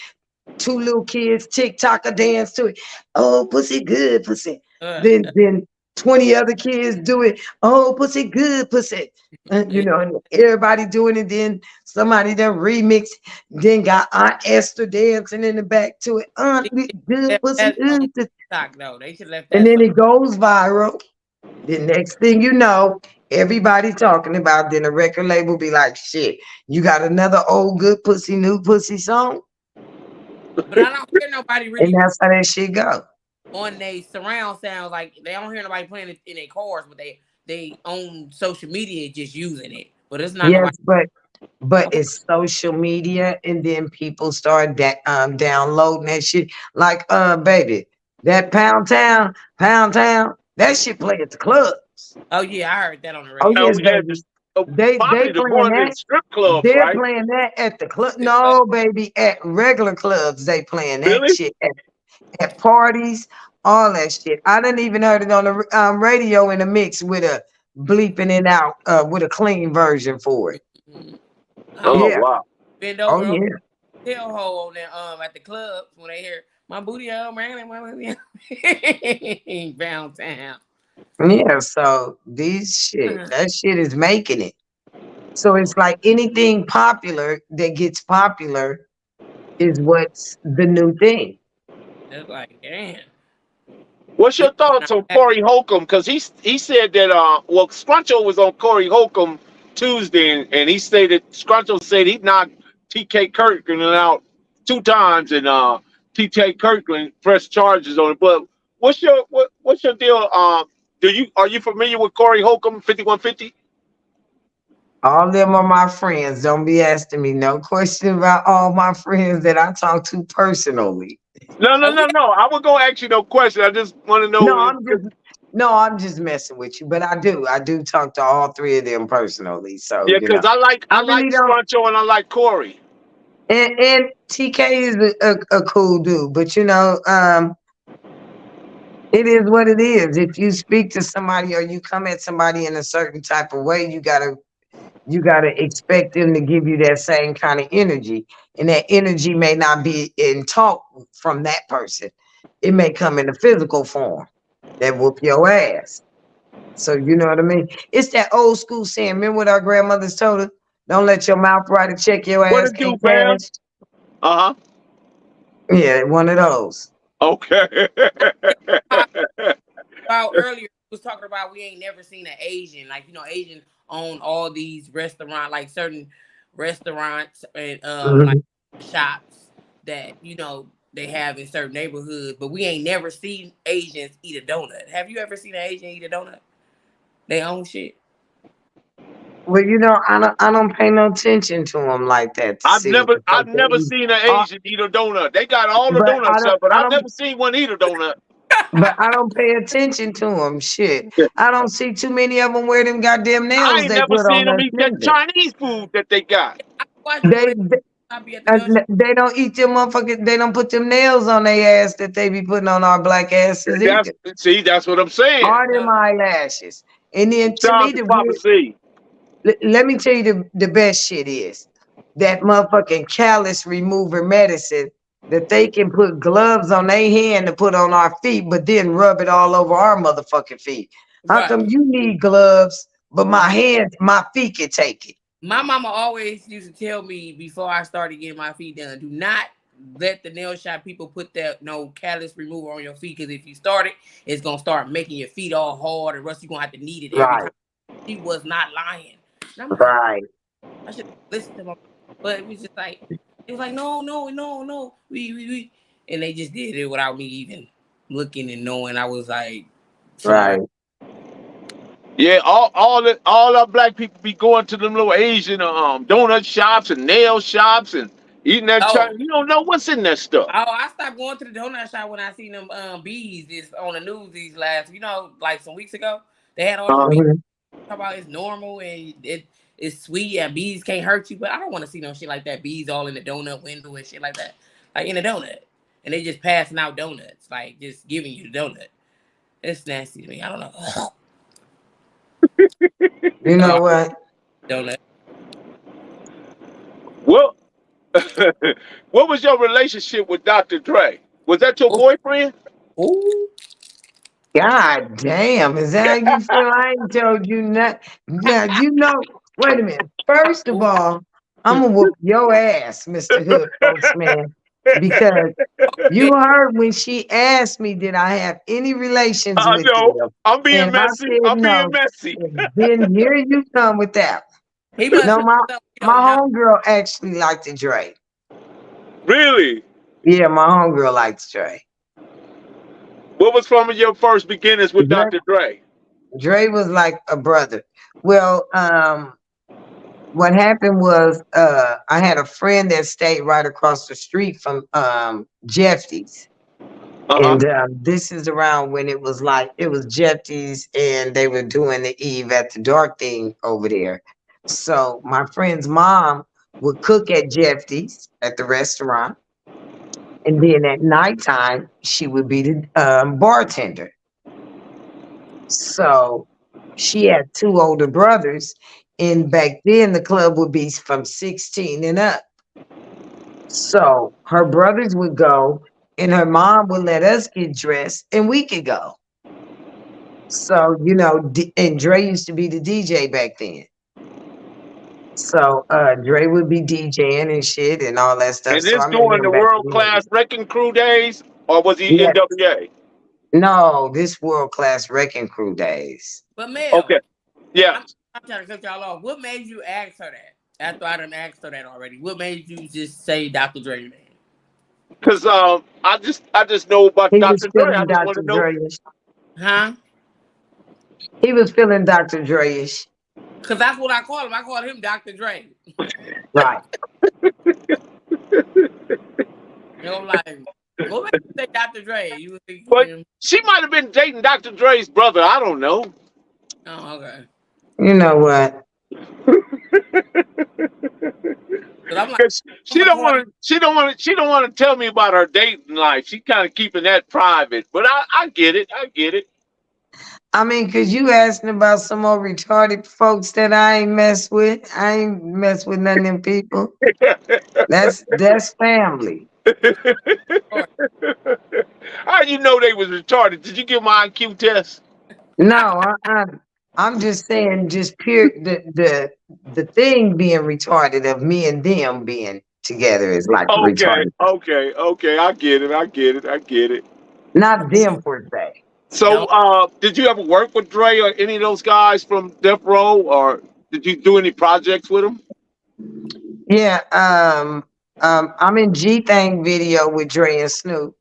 Two little kids TikTok a dance to it. Oh, pussy good pussy. Then 20 other kids do it. Oh, pussy good pussy. And everybody doing it. Then somebody done remix. Then got Aunt Esther dancing in the back to it. Aunt good Left pussy. that on TikTok though. They should left And that then song. it goes viral. The next thing you know, everybody talking about. Then the record label be like, shit, you got another old good pussy, new pussy song. But I don't hear nobody And really that's how that shit go. on they surround sounds like they don't hear nobody playing it in their cars, but they own social media just using it. But it's not nobody. Yes, but it's social media, and then people start downloading that shit. Like baby, that Pound Town, that shit play at the clubs. Oh yeah, I heard that on the Oh radio. Oh yes, yeah, baby. just They probably the playing one in that. strip clubs, They're right? playing that at the club. No, baby, at regular clubs, they playing that Really? shit at parties, all that shit. I didn't even heard it on the radio in a mix with a bleeping it out with a clean version for it. Oh Yeah. wow. Bend Oh over yeah. hole on that at the clubs when they hear my booty hole man, my booty downtown. Yeah, so that shit is making it. So it's like anything popular that gets popular is what's the new thing. It's like damn. What's We your thoughts on Corey Holcomb? Because he said that Scruncho was on Corey Holcomb Tuesday, and he stated Scruncho said he knocked T.K. Kirkland out 2 times, and T.K. Kirkland pressed charges on it. But what's your deal? Are you familiar with Corey Holcomb 5150? All them are my friends. Don't be asking me no question about all my friends that I talk to personally. No, no, oh, we no, no. I was gonna ask you no question. I just want to No, know. I'm just messing with you. But I do talk to all three of them personally. So Yeah, because I I like really don't. Scruncho and I like Corey. And TK is a cool dude, but it is what it is. If you speak to somebody or you come at somebody in a certain type of way, you gotta expect them to give you that same kind of energy. And that energy may not be in talk from that person. It may come in a physical form that whoop your ass. So you know what I mean? It's that old school saying. Remember what our grandmothers told us? Don't let your mouth right to check your What ass it do, can't fam? cash. Uh-huh. Yeah, one of those. Okay. About earlier, we was talking about we ain't never seen an Asian. Like, Asian own all these restaurant, like certain restaurants and like Mhm. shops that, they have in certain neighborhoods, but we ain't never seen Asians eat a donut. Have you ever seen an Asian eat a donut? They own shit. Well, I don't pay no attention to them like that to I've see what never the fuck I've they never eat. seen an Uh, Asian eat a donut. They got all the but donut I don't, stuff, but I I've don't, never seen one eat a donut. but I don't pay attention to them. Shit, I don't see too many of them wear them goddamn I nails ain't they never put seen on them us eat that neither. Chinese food that they got. I watch them when They, they, I be at the donut. they don't eat them motherfuckers. They don't put them nails on their ass that they be putting on our black asses That's either. see, that's what I'm saying. Or them eyelashes. And then to Shout me, out to Papa C. let me tell you the best shit is that motherfucking callus remover medicine that they can put gloves on their hand to put on our feet, but then rub it all over our motherfucking feet. How Right. come you need gloves, but my My, hands, my feet can take it? my mama always used to tell me before I started getting my feet done, do not let the nail shop people put that no callus remover on your feet, because if you start it, it's gonna start making your feet all hard and rusty. You're gonna have to knead it every Right, time. She was not lying. And I'm like, right, I should listen to my, but it was just like, it was like, no, no, no, no, we, and they just did it without me even looking and knowing. I was like, right. smart. Yeah, all our black people be going to them little Asian donut shops and nail shops and eating that Oh, Chinese. You don't know what's in that stuff. I stopped going to the donut shop when I seen them bees this on the news these last, like some weeks ago. They had all them bees Mhm. talk about it's normal and it's sweet and bees can't hurt you, but I don't want to see no shit like that. Bees all in the donut window and shit like that, like in a donut, and they just passing out donuts, like just giving you the donut. It's nasty to me. I don't know. You So I know what? donut. Well, what was your relationship with Dr. Dre? Was that your Oh, boyfriend? oh, God damn, is that how you feel? I ain't told you not. Now, wait a minute. First of oh, all, I'm going to whoop your ass, Mr. Hood Postman, because you okay. heard when she asked me, did I have any relations I with know. him? I'm being And I messy. said I'm being no. messy. And then here you come with that. He must No, have my, stuff we my don't know. homegirl actually liked the Dre. Really? Yeah, my homegirl liked Dre. What was from your first beginnings with Dr. Dre? Dre was like a brother. Well, what happened was I had a friend that stayed right across the street from Jeffy's. Uh-huh. And this is around when it was Jeffy's and they were doing the Eve at the Dark thing over there. So my friend's mom would cook at Jeffy's at the restaurant. And then at nighttime, she would be the bartender. So she had two older brothers. And back then, the club would be from 16 and up. So her brothers would go, and her mom would let us get dressed, and we could go. So, and Dre used to be the DJ back then. So Dre would be DJing and shit and all that stuff. And So this I met during him the back world then. class wrecking crew days, or was he Yeah, NWA? no, this world class wrecking crew days. But Mel, Okay. Yeah. I'm trying to cut y'all off. What made you ask her that? After I done asked her that already, what made you just say Dr. Dre, man? Cause I just know about He was Dr. Dre. I feeling just want Dr. to know. Dre-ish. Huh? He was feeling Dr. Dre-ish. Because that's what I call him. I call him Dr. Dre. Right. I'm like, what made you say Dr. Dre? You was But thinking, she might have been dating Dr. Dre's brother. I don't know. oh, okay. You know what? 'Cause I'm like, 'Cause I'm she gonna don't call want him. to. She don't want to tell me about her dating life. She kind of keeping that private. But I get it. I get it. I mean, cause you asking about some old retarded folks that I ain't mess with. I ain't mess with none of them people. That's family. Or, How you know they was retarded? Did you give my IQ test? No, I'm just saying, just pure the thing being retarded of me and them being together is like Okay, retarded. okay. I get it. Not them per se. So, Don't. did you ever work with Dre or any of those guys from Death Row, or did you do any projects with them? Yeah, I'm in G Thang video with Dre and Snoop.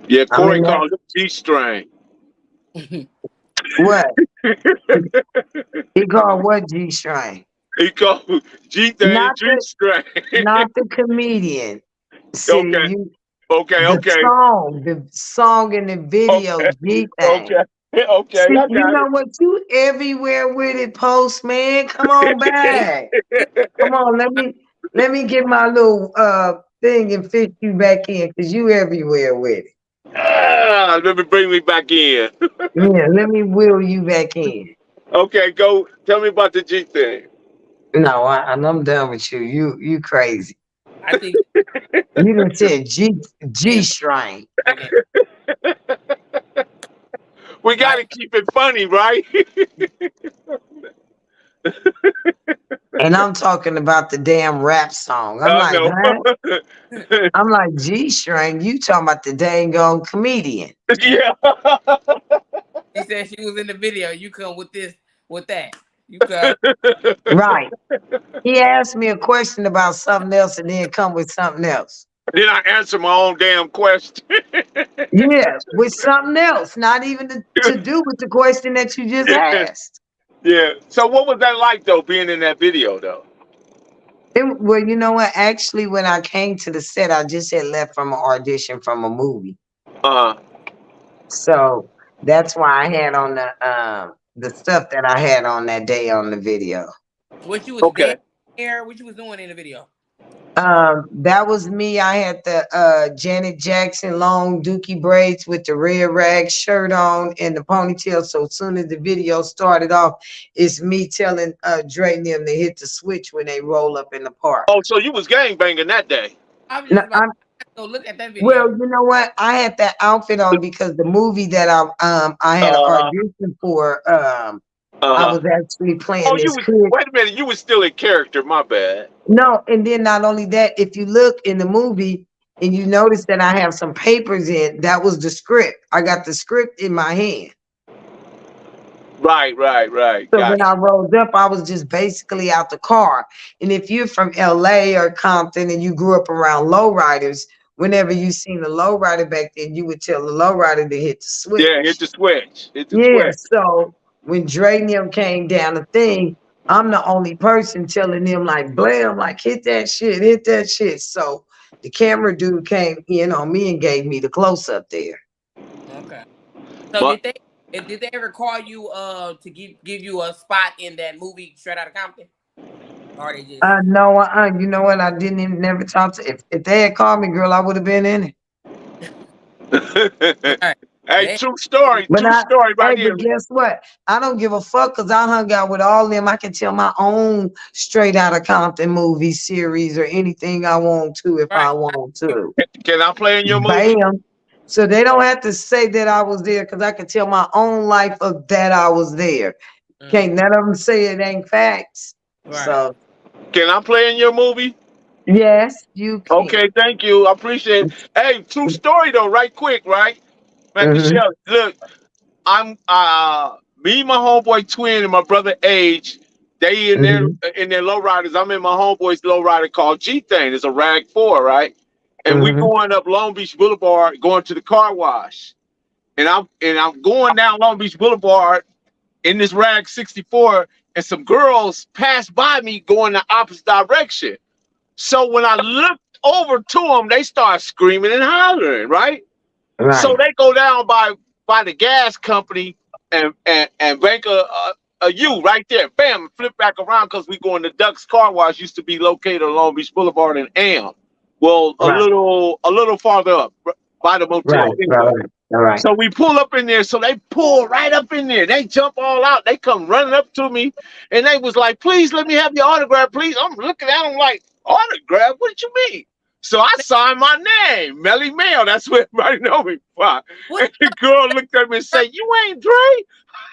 Yeah, I'm Corey in that. called it G String. What? He called what G String? He called G Thing Not G the String. not the comedian. See, Okay, you okay, the song in the video, okay, G Thang. okay, okay. See, I you got know what? You everywhere with it, Postman. Come on back. Come it. on, let me get my little thing and fit you back in because you everywhere with it. Let me bring me back in. Yeah, let me wheel you back in. Okay, go. Tell me about the G thing. No, I'm done with you. You crazy. I think You done said they G string. right now. We got Like, to keep it funny, right? And I'm talking about the damn rap song. I'm I like, know. huh? I'm like, G string, you talking about the dang on comedian. Yeah. she said she was in the video. You come with this, with that. You come. Right. He asked me a question about something else and then come with something else. Then I answer my own damn question. Yeah, with something else, not even to do with the question that you just asked. Yeah. So what was that like though, being in that video though? Well, you know what? Actually, when I came to the set, I just had left from an audition from a movie. Uh-huh. So that's why I had on the stuff that I had on that day on the video. What you was Okay. there? What you was doing in the video? That was me. I had the Janet Jackson long dookie braids with the red rag shirt on and the ponytail. So as soon as the video started off, it's me telling Dre and them to hit the switch when they roll up in the park. Oh, so you was gang banging that day. I was No, just about to go look at that well, video. you know what? I had that outfit on because the movie that I had an Uh-huh. audition for, I Uh-huh. was actually playing Oh, you this was kid. wait a minute, you was still in character, my bad. No, and then not only that, if you look in the movie and you notice that I have some papers in, that was the script. I got the script in my hand. Right. So when Gotcha. I rolled up, I was just basically out the car. And if you're from LA or Compton and you grew up around lowriders, whenever you seen a lowrider back then, you would tell the lowrider to hit the Yeah, hit switch. the switch. Hit the Yeah, switch. so when Dre and them came down the thing, I'm the only person telling them like blam, like hit that shit. So the camera dude came in on me and gave me the close up there. Okay. So But did they ever call you to give you a spot in that movie Straight Outta Compton? Or they just No, you know what? I didn't even never talk to. If they had called me, girl, I would have been in it. right. hey, They But true story hey, right here. but guess what? I don't give a fuck because I hung out with all them. I can tell my own Straight Outta Compton movie series or anything I want to if right. I want to. Can I play in your movie? Bam. So they don't have to say that I was there because I can tell my own life of that I was there. Can't none of them say it ain't facts. Right. So Can I play in your movie? yes, you can. Okay, thank you. I appreciate it. Hey, true story though, right quick, right? Hmm. Macashellii, look, I'm me, my homeboy twin, and my brother Age. They Hmm. in their lowriders. I'm in my homeboy's lowrider called G Thing. It's a Rag 4, right? And we Hmm. going up Long Beach Boulevard, going to the car wash. And I'm going down Long Beach Boulevard in this Rag 64, and some girls pass by me going the opposite direction. So when I looked over to them, they start screaming and hollering, right? So Right. they go down by the gas company and bank a U right there. Bam, flip back around because we going to Duck's Car Wash used to be located on Long Beach Boulevard in Am. Well, Right. a little farther up by the Right. motel. Anyway, Right. All right. so we pull up in there. So they pull right up in there. They jump all out. They come running up to me, and they was like, "Please let me have your autograph, please." I'm looking at them like, "Autograph? What you mean?" So I signed my name, Melly Mel. That's what everybody know me for. And the girl looked at me and said, "You ain't Dre?" I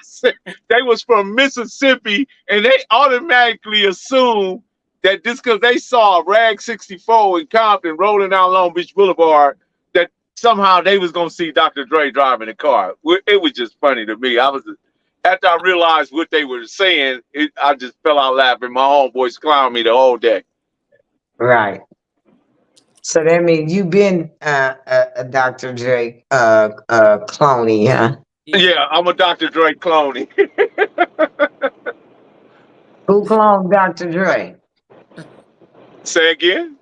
said, they was from Mississippi, and they automatically assumed that just because they saw Rag 64 in Compton rolling down Long Beach Boulevard, that somehow they was gonna see Dr. Dre driving the car. It was just funny to me. After I realized what they were saying, I just fell out laughing. My homeboys clowned me the whole day. Right. So that means you've been a Dr. Dre cloney, huh? Yeah, I'm a Dr. Dre clone. Who cloned Dr. Dre? Say again?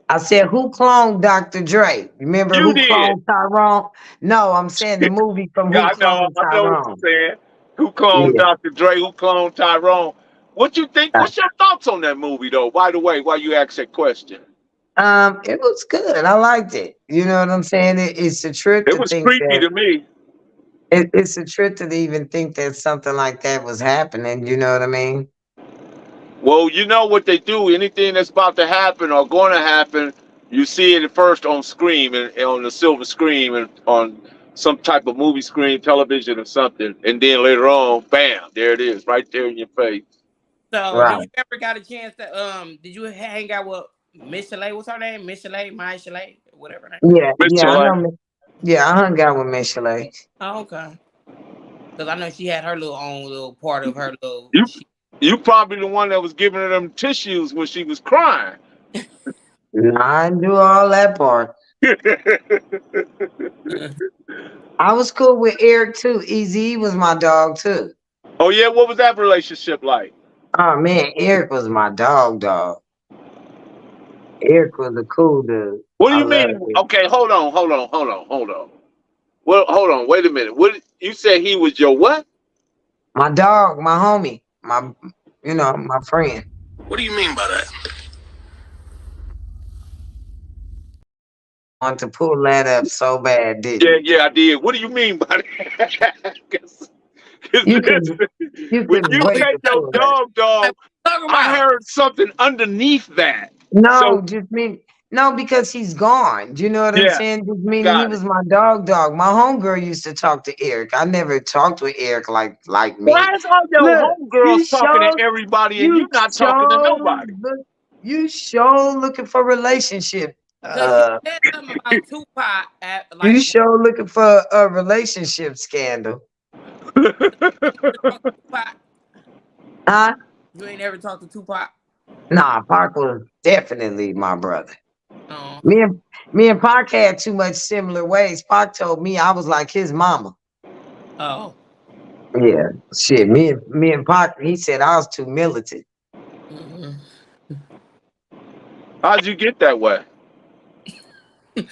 I said, who cloned Dr. Dre? Remember You who did. cloned Tyrone? No, I'm saying the movie from Yeah, Who Cloned I know what Tyrone. you're saying. Who cloned Yeah. Dr. Dre? Who cloned Tyrone? What you think? What's your thoughts on that movie, though? By the way, why you ask that question? It was good. I liked it. You know what I'm saying? It's a trip It to was think creepy that to me. it's a trip to even think that something like that was happening. You know what I mean? Well, you know what they do. Anything that's about to happen or going to happen, you see it first on screen and on the silver screen and on some type of movie screen, television or something, and then later on, bam, there it is, right there in your face. So, did you Right. ever got a chance to did you hang out with Macashellii? What's her name? Macashellii, whatever her name. Yeah, Mr. I Light, know. Yeah, I hung out with Macashellii. Oh, okay. Because I know she had her little own little part of her little. you you probably the one that was giving her them tissues when she was crying. Nah, I didn't do all that part. I was cool with Eric too. Easy was my dog too. Oh yeah, what was that relationship like? Oh man, Eric was my dog. Eric was a cool dude. What do I you mean? loved it. Okay, hold on. Well, hold on, wait a minute. What you said he was your what? My dog, my homie, my friend. What do you mean by that? Want to pull that up so bad, didn't Yeah, you? yeah, I did. What do you mean by that? 'Cause You listen, could you when couldn't you wait say to your pull that. dog, Talk I about. heard something underneath that. So No, just mean no, because he's gone. Do you know what I'm yeah, saying? Just meaning he got it. was my dog. My homegirl used to talk to Eric. I never talked with Eric like me. Why is all your Look, homegirls talking to everybody and you you not talking to show nobody? look, you show looking for relationship. Because she said something about Tupac at You like show looking for a relationship scandal. Tupac. Huh? You ain't ever talked to Tupac. Nah, Park was definitely my brother. Oh, Me and Park had too much similar ways. Park told me I was like his mama. oh. Yeah, shit. Me and Park, he said I was too militant. Mm-hmm. How'd you get that way?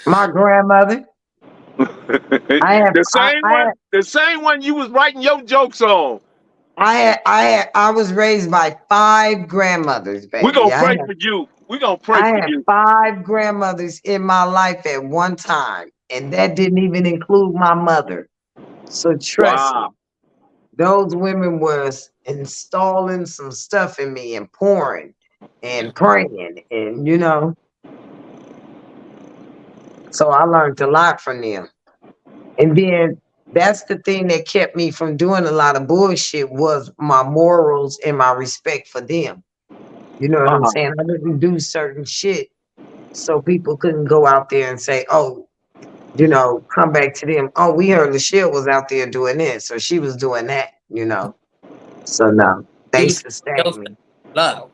My grandmother, I have, The same one you was writing your jokes on. I was raised by 5 grandmothers, We're baby. gonna pray for you. We're gonna pray I for had you. 5 grandmothers in my life at one time, and that didn't even include my mother. So trust me, Wow. those women was installing some stuff in me and pouring and praying, and so I learned a lot from them. And then that's the thing that kept me from doing a lot of bullshit was my morals and my respect for them. You know what I'm Uh-huh. saying? I didn't do certain shit so people couldn't go out there and say, oh, come back to them. Oh, we heard Lachelle was out there doing this, or she was doing that. So no, You they was keeping your sustained stuff me. low.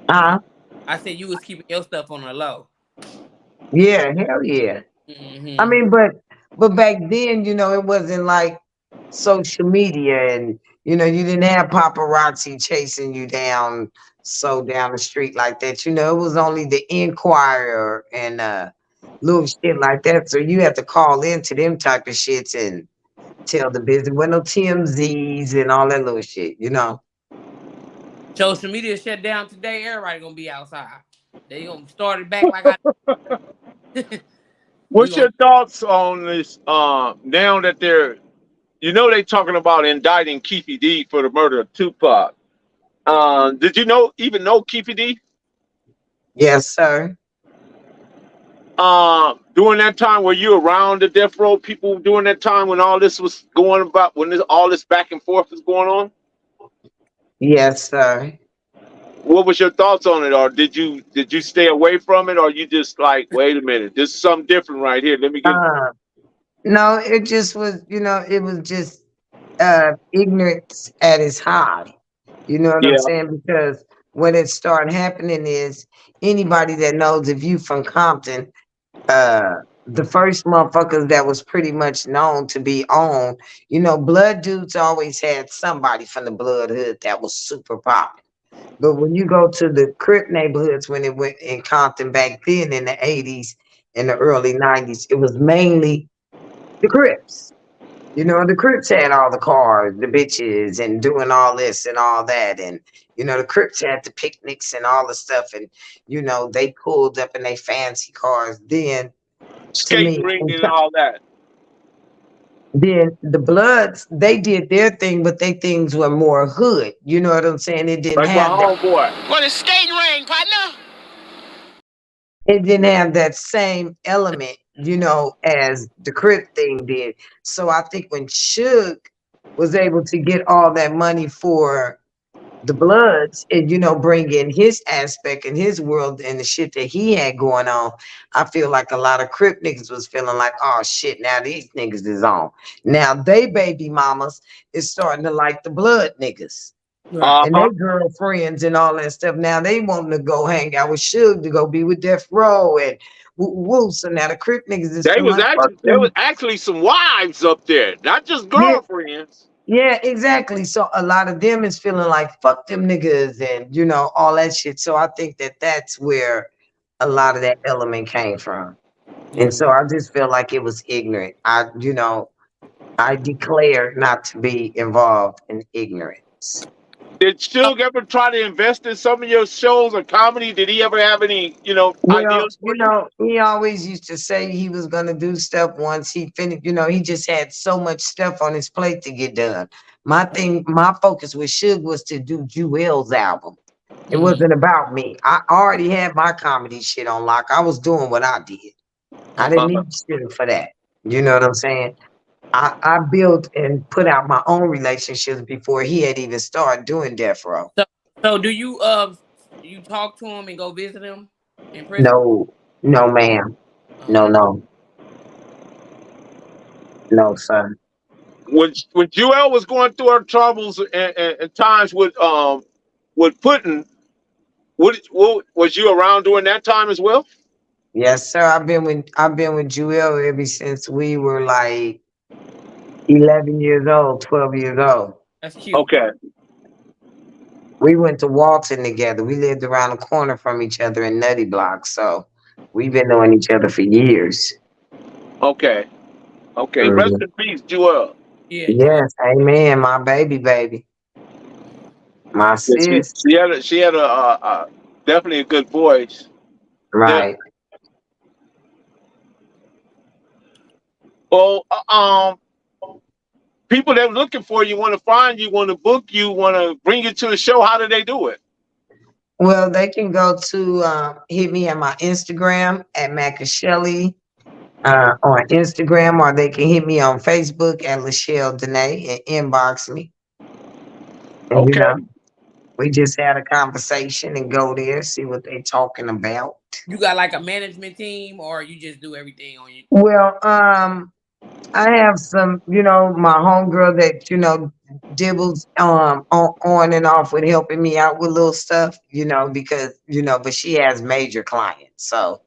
Huh? I said you was keeping your stuff on the low. Yeah, hell yeah. I Mm-hmm. mean, but back then, it wasn't like social media and you didn't have paparazzi chasing you down the street like that. It was only the Inquirer and little shit like that. So you have to call into them type of shits and tell the business. With no TMZs and all that little shit. Social media shut down today. Everybody gonna be outside. They gonna start it back like I. we What's gonna your thoughts on this? Now that they talking about indicting Keefe D for the murder of Tupac. Did you even know Keefe D? Yes, sir. During that time, were you around the death row people during that time when all this was going about, when all this back and forth was going on? Yes, sir. What was your thoughts on it, or did you stay away from it, or you just like, wait a minute, this is something different right here. Let me get. Uh, no, it just was, it was just ignorance at its high. You know what I'm Yeah, saying? Because what it started happening is anybody that knows if you from Compton, uh the first motherfuckers that was pretty much known to be on, blood dudes always had somebody from the blood hood that was super popular. But when you go to the Crip neighborhoods when it went in Compton back then in the 80s and the early 90s, it was mainly the Crips. The Crips had all the cars, the bitches, and doing all this and all that. And, the Crips had the picnics and all the stuff. And, they pulled up in their fancy cars. Then, to skate me, ring and all that. then the Bloods, they did their thing, but they things were more hood. You know what I'm saying? It didn't Like my have that. homeboy. Well, it's skating ring, partner. It didn't have that same element, as the Crip thing did. So I think when Suge was able to get all that money for the Bloods and, bring in his aspect and his world and the shit that he had going on, I feel like a lot of Crip niggas was feeling like, oh shit, now these niggas is on. Now they baby mamas is starting to like the Blood niggas. Right. And their girlfriends and all that stuff. Now they wanting to go hang out with Suge to go be with Death Row and woo. So now the Crip niggas is There feeling was like, fuck actually there was them. actually some wives up there, not just Yeah, girlfriends. yeah, exactly. So a lot of them is feeling like fuck them niggas and all that shit. So I think that that's where a lot of that element came from. Yeah. And so I just feel like it was ignorant. I declare not to be involved in ignorance. Did Suge ever try to invest in some of your shows or comedy? Did he ever have any, Well, ideas for you? he always used to say he was gonna do stuff once he finished. He just had so much stuff on his plate to get done. My focus with Suge was to do Jewel's album. It wasn't about me. I already had my comedy shit on lock. I was doing what I did. I didn't Uh-huh. need Suge for that. You know what I'm saying? I built and put out my own relationships before he had even started doing Death Row. So do you talk to him and go visit him in prison? No, no, ma'am. No, no, no, sir. When Joelle was going through her troubles and times with Putin, what was you around during that time as well? Yes, sir. I've been with Jewel ever since we were like 11 years old, 12 years old. That's cute. Okay, We went to Walton together. We lived around the corner from each other in Nutty Block. So we've been knowing each other for years. okay, okay. Rest Mhm. in peace, Joelle. Yeah, you will. Yes, amen. My baby. My Yeah, sis. she had a definitely a good voice. The, Right. well, people that are looking for you, want to find you, want to book you, want to bring you to the show. How do they do it? Well, they can go to hit me at my Instagram at Macashellii on Instagram, or they can hit me on Facebook at Lachelle Danae and inbox me. And Okay. we just had a conversation and go there, see what they talking about. You got like a management team, or you just do everything on you? Well, I have some, my homegirl that, dibbles on and off with helping me out with little stuff, because, but she has major clients. So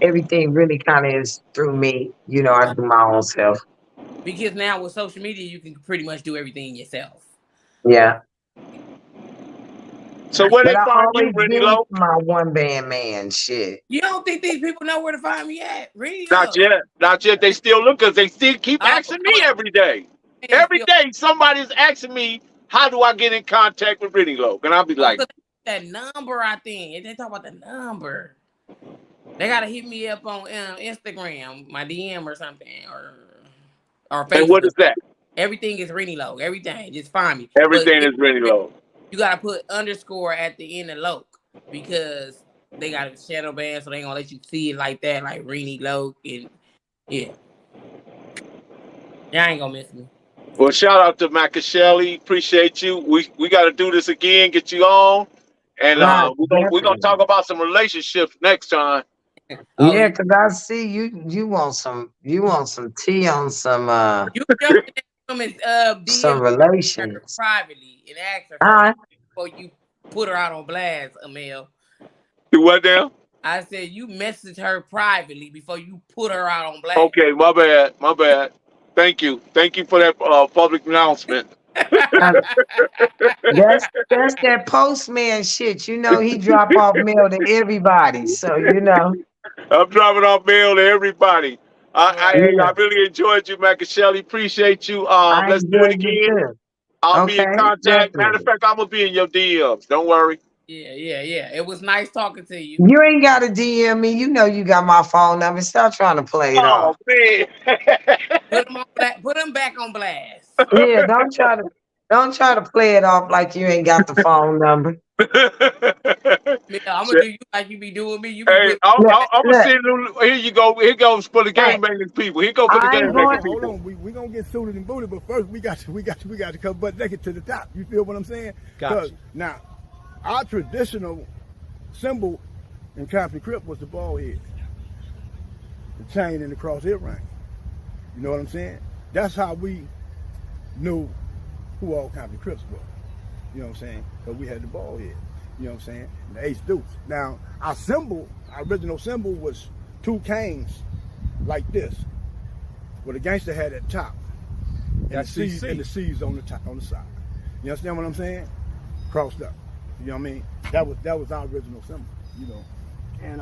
everything really kind of is through me. I do my own self. Because now with social media, you can pretty much do everything yourself. Yeah. So where But they I find you, always Rennie been Low? my one band man shit. You don't think these people know where to find me at? Really? Not yet. Not yet. They still look because they still keep Oh, asking me every day. man, Every day somebody's asking me, how do I get in contact with Rennie Low? And I'll be like, that number, I think. They talk about the number. They gotta hit me up on Instagram, my DM or something, or and what is Facebook. that? Everything is Rennie Low. Everything. Just find me. But Everything is Rennie Low. you gotta put underscore at the end of Loke, because they got a shadow ban, so they ain't gonna let you see it like that, like Rennie Loke and yeah. Y'all ain't gonna miss me. Well, shout out to Macashellii. Appreciate you. We got to do this again. Get you on, and Right, we're gonna talk definitely. about some relationships next time. Oh, Yeah, because I see you want some tea on you jump in that woman's some DM her relations. privately and ask her first Huh? before you put her out on blast, Amel. Do what now? I said you message her privately before you put her out on blast. Okay, my bad. My bad. Thank you. Thank you for that public announcement. Uh, that's that postman shit. You know, he drop off mail to everybody. So, you know, I'm dropping off mail to everybody. Right. yeah, I really enjoyed you, Macashellii. Appreciate you. I Let's do it enjoyed you again. too. I'll be in Okay, contact. Matter of definitely. fact, I'm gonna be in your DMs. Don't worry. Yeah. It was nice talking to you. You ain't got to DM me. You know you got my phone number. Stop trying to play it Oh off. man. Put them on put them back on blast. Yeah, don't try to play it off like you ain't got the phone number. Yeah, I'm gonna do you like you be doing me. You be Hey, putting Look, I'm gonna look, send them. Here you go. Here goes for the hey, game banging people. Here go for the I ain't game going. banging Hold people. on, we gonna get suited and booted, but first we got to come butt naked to the top. You feel what I'm saying? Because now our traditional symbol in Compton Crip was the bald head, the chain and the crosshead ring. You know what I'm saying? That's how we knew who all Compton Crips were. You know what I'm saying? Because we had the bald head. You know what I'm saying? And the ace deuce. Now our symbol, our original symbol was two canes like this, where the gangster had at the top, and the C's on the top, on the side. You understand what I'm saying? Crossed up. You know what I mean? That was our original symbol. You know, and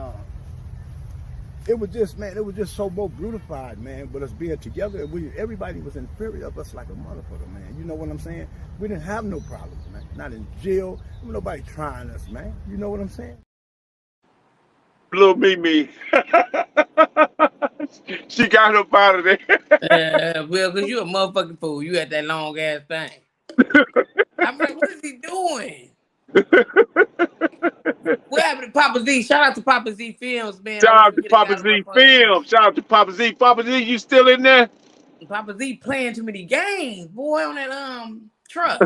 it was just, man, it was just so more beautified, man. But us being together, everybody was in fury of us like a motherfucker, man. You know what I'm saying? We didn't have no problems, man. Not in jail. There was nobody trying us, man. You know what I'm saying? Little Mimi. She got up out of there. Will, cause you a motherfucking fool. You had that long ass thing. I'm like, what is he doing? What happened to Papa Z? Shout out to Papa Z Films, man. I Shout wish out we to could have Papa got him up Z on here. Film. Shout out to Papa Z. Papa Z, you still in there? Papa Z playing too many games, boy, on that truck.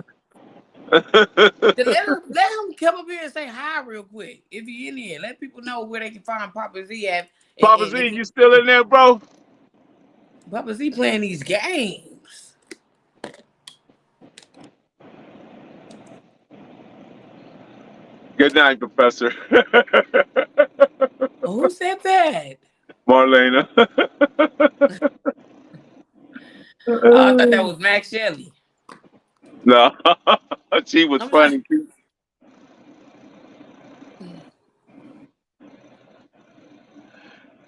Let him come up here and say hi real quick. If he in here, let people know where they can find Papa Z at. Papa Z, you still in there, bro? Papa Z playing these games. Good night, Professor. Who said that? Marlena. Oh, I thought that was Macashellii. No, she was I'm funny.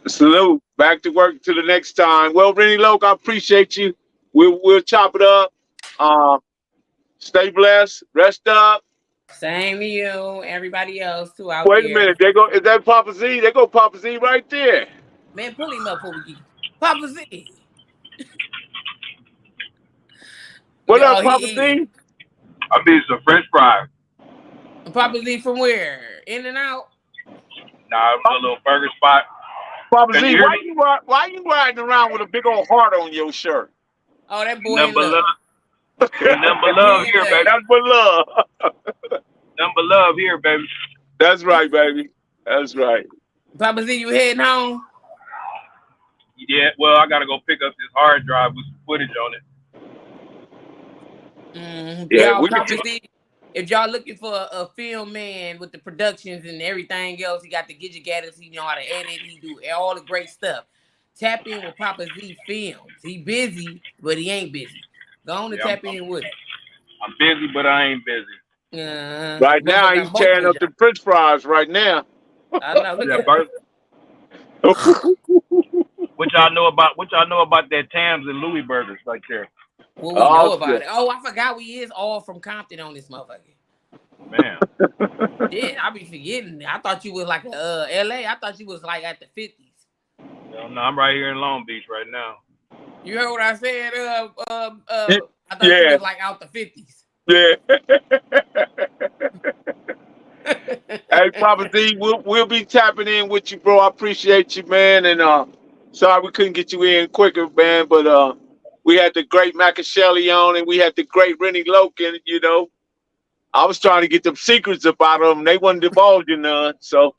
Salute. Back to work till the next time. Well, Rennie Loke, I appreciate you. We'll chop it up. Stay blessed. Rest up. Same to you, everybody else too out Wait a there. minute. They go. Is that Papa Z? They go Papa Z right there. Man, pull him up before we get Papa Z. What up, Oh, he Papa eating. Z? I need some French fries. Papa Z from where? In and Out? Nah, it was a little burger spot. Papa Can Z, you hear me? why you riding around with a big old heart on your shirt? Oh, that boy Nothing in but love. love. Nothing but love here, baby. That's for love. Nothing but love here, baby. That's right, baby. That's right. Papa Z, you heading home? Yeah, well, I gotta go pick up this hard drive with some footage on it. Yeah, Y'all, we can. Papa Z, if y'all looking for a film man with the productions and everything else, he got the gadget gadgets, he know how to edit, he do all the great stuff. Tap in with Papa Z Films. He busy, but he ain't busy. Go on and tap in with him. I'm busy, but I ain't busy. Right now, he's tearing up the French fries. Right now. I know. Look at burger. What y'all know about that Tams and Louis burgers right there? What we know about it. Oh, I forgot we is all from Compton on this motherfucker. Man. Yeah, I be forgetting. I thought you was like LA. I thought you was like at the 50s. No, I'm right here in Long Beach right now. You heard what I said? I thought you was like out the 50s. Yeah. Hey, Papa D, we'll be tapping in with you, bro. I appreciate you, man. And sorry we couldn't get you in quicker, man. But we had the great Macashellii on, and we had the great Rennie Loken. You know, I was trying to get them secrets about them. They wasn't divulging none, so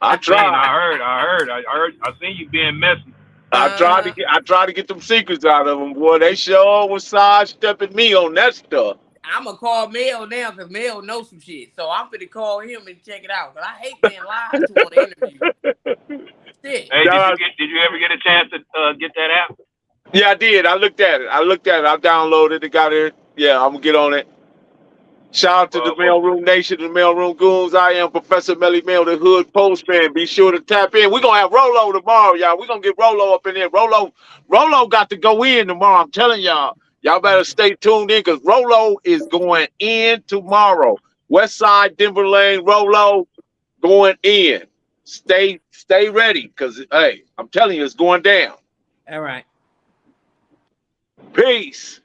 I tried. I seen you being messy. I tried to get them secrets out of them, boy. They sure was sidestepping me on that stuff. I'm gonna call Mel now because Mel knows some shit. So I'm gonna call him and check it out. But I hate being lied to on the interview. Shit. Hey, did you ever get a chance to get that app? Yeah, I did. I looked at it. I downloaded it. Got it. Yeah, I'm gonna get on it. Shout out to the Mailroom Nation, the Mailroom Goons. I am Professor Melly Mail, the Hood Postman. Be sure to tap in. We're gonna have Rolo tomorrow, y'all. We're gonna get Rolo up in there. Rolo got to go in tomorrow. I'm telling y'all. Y'all better stay tuned in because Rolo is going in tomorrow. West Side, Denver Lane, Rolo going in. Stay ready because, hey, I'm telling you, it's going down. All right. Peace.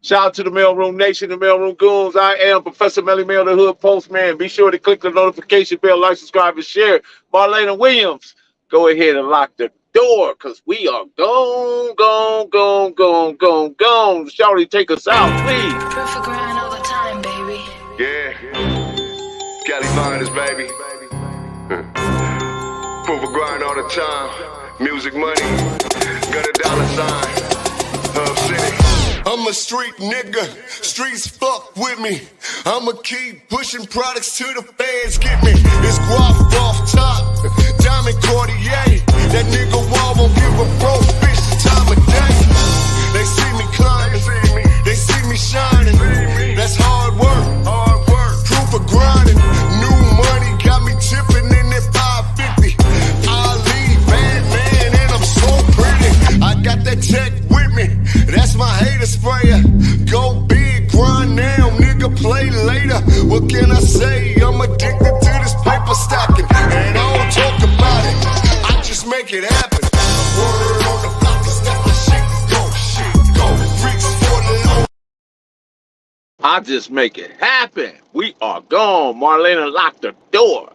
Shout out to the Mailroom Nation, the Mailroom Goons. I am Professor Melly Mail, the Hood Postman. Be sure to click the notification bell, like, subscribe, and share. Marlena Williams, go ahead and lock the door because we are gone. Shawty, take us out, please. Perfect grind all the time, baby. Yeah. Cali Finest, baby. Perfect grind all the time. Music money. Got a dollar sign. Hub City. I'm a street nigga, streets fuck with me. I'ma keep pushing products till the fans get me. It's guap off top, diamond Cartier. That nigga wall won't give a bro bitch the time of day. They see me climbing, they see me shining. That's hard work, proof of grinding. New money got me tipping in that 550. Ali, bad man, and I'm so pretty. I got that tech with me, that's my hater sprayer. Go big, grind now, nigga, play later. What can I say? I'm addicted to this paper stacking, and I don't talk about it, I just make it happen. Word on the block is that my shit go. Freaks for the low. I just make it happen. We are gone. Marlena, lock the door.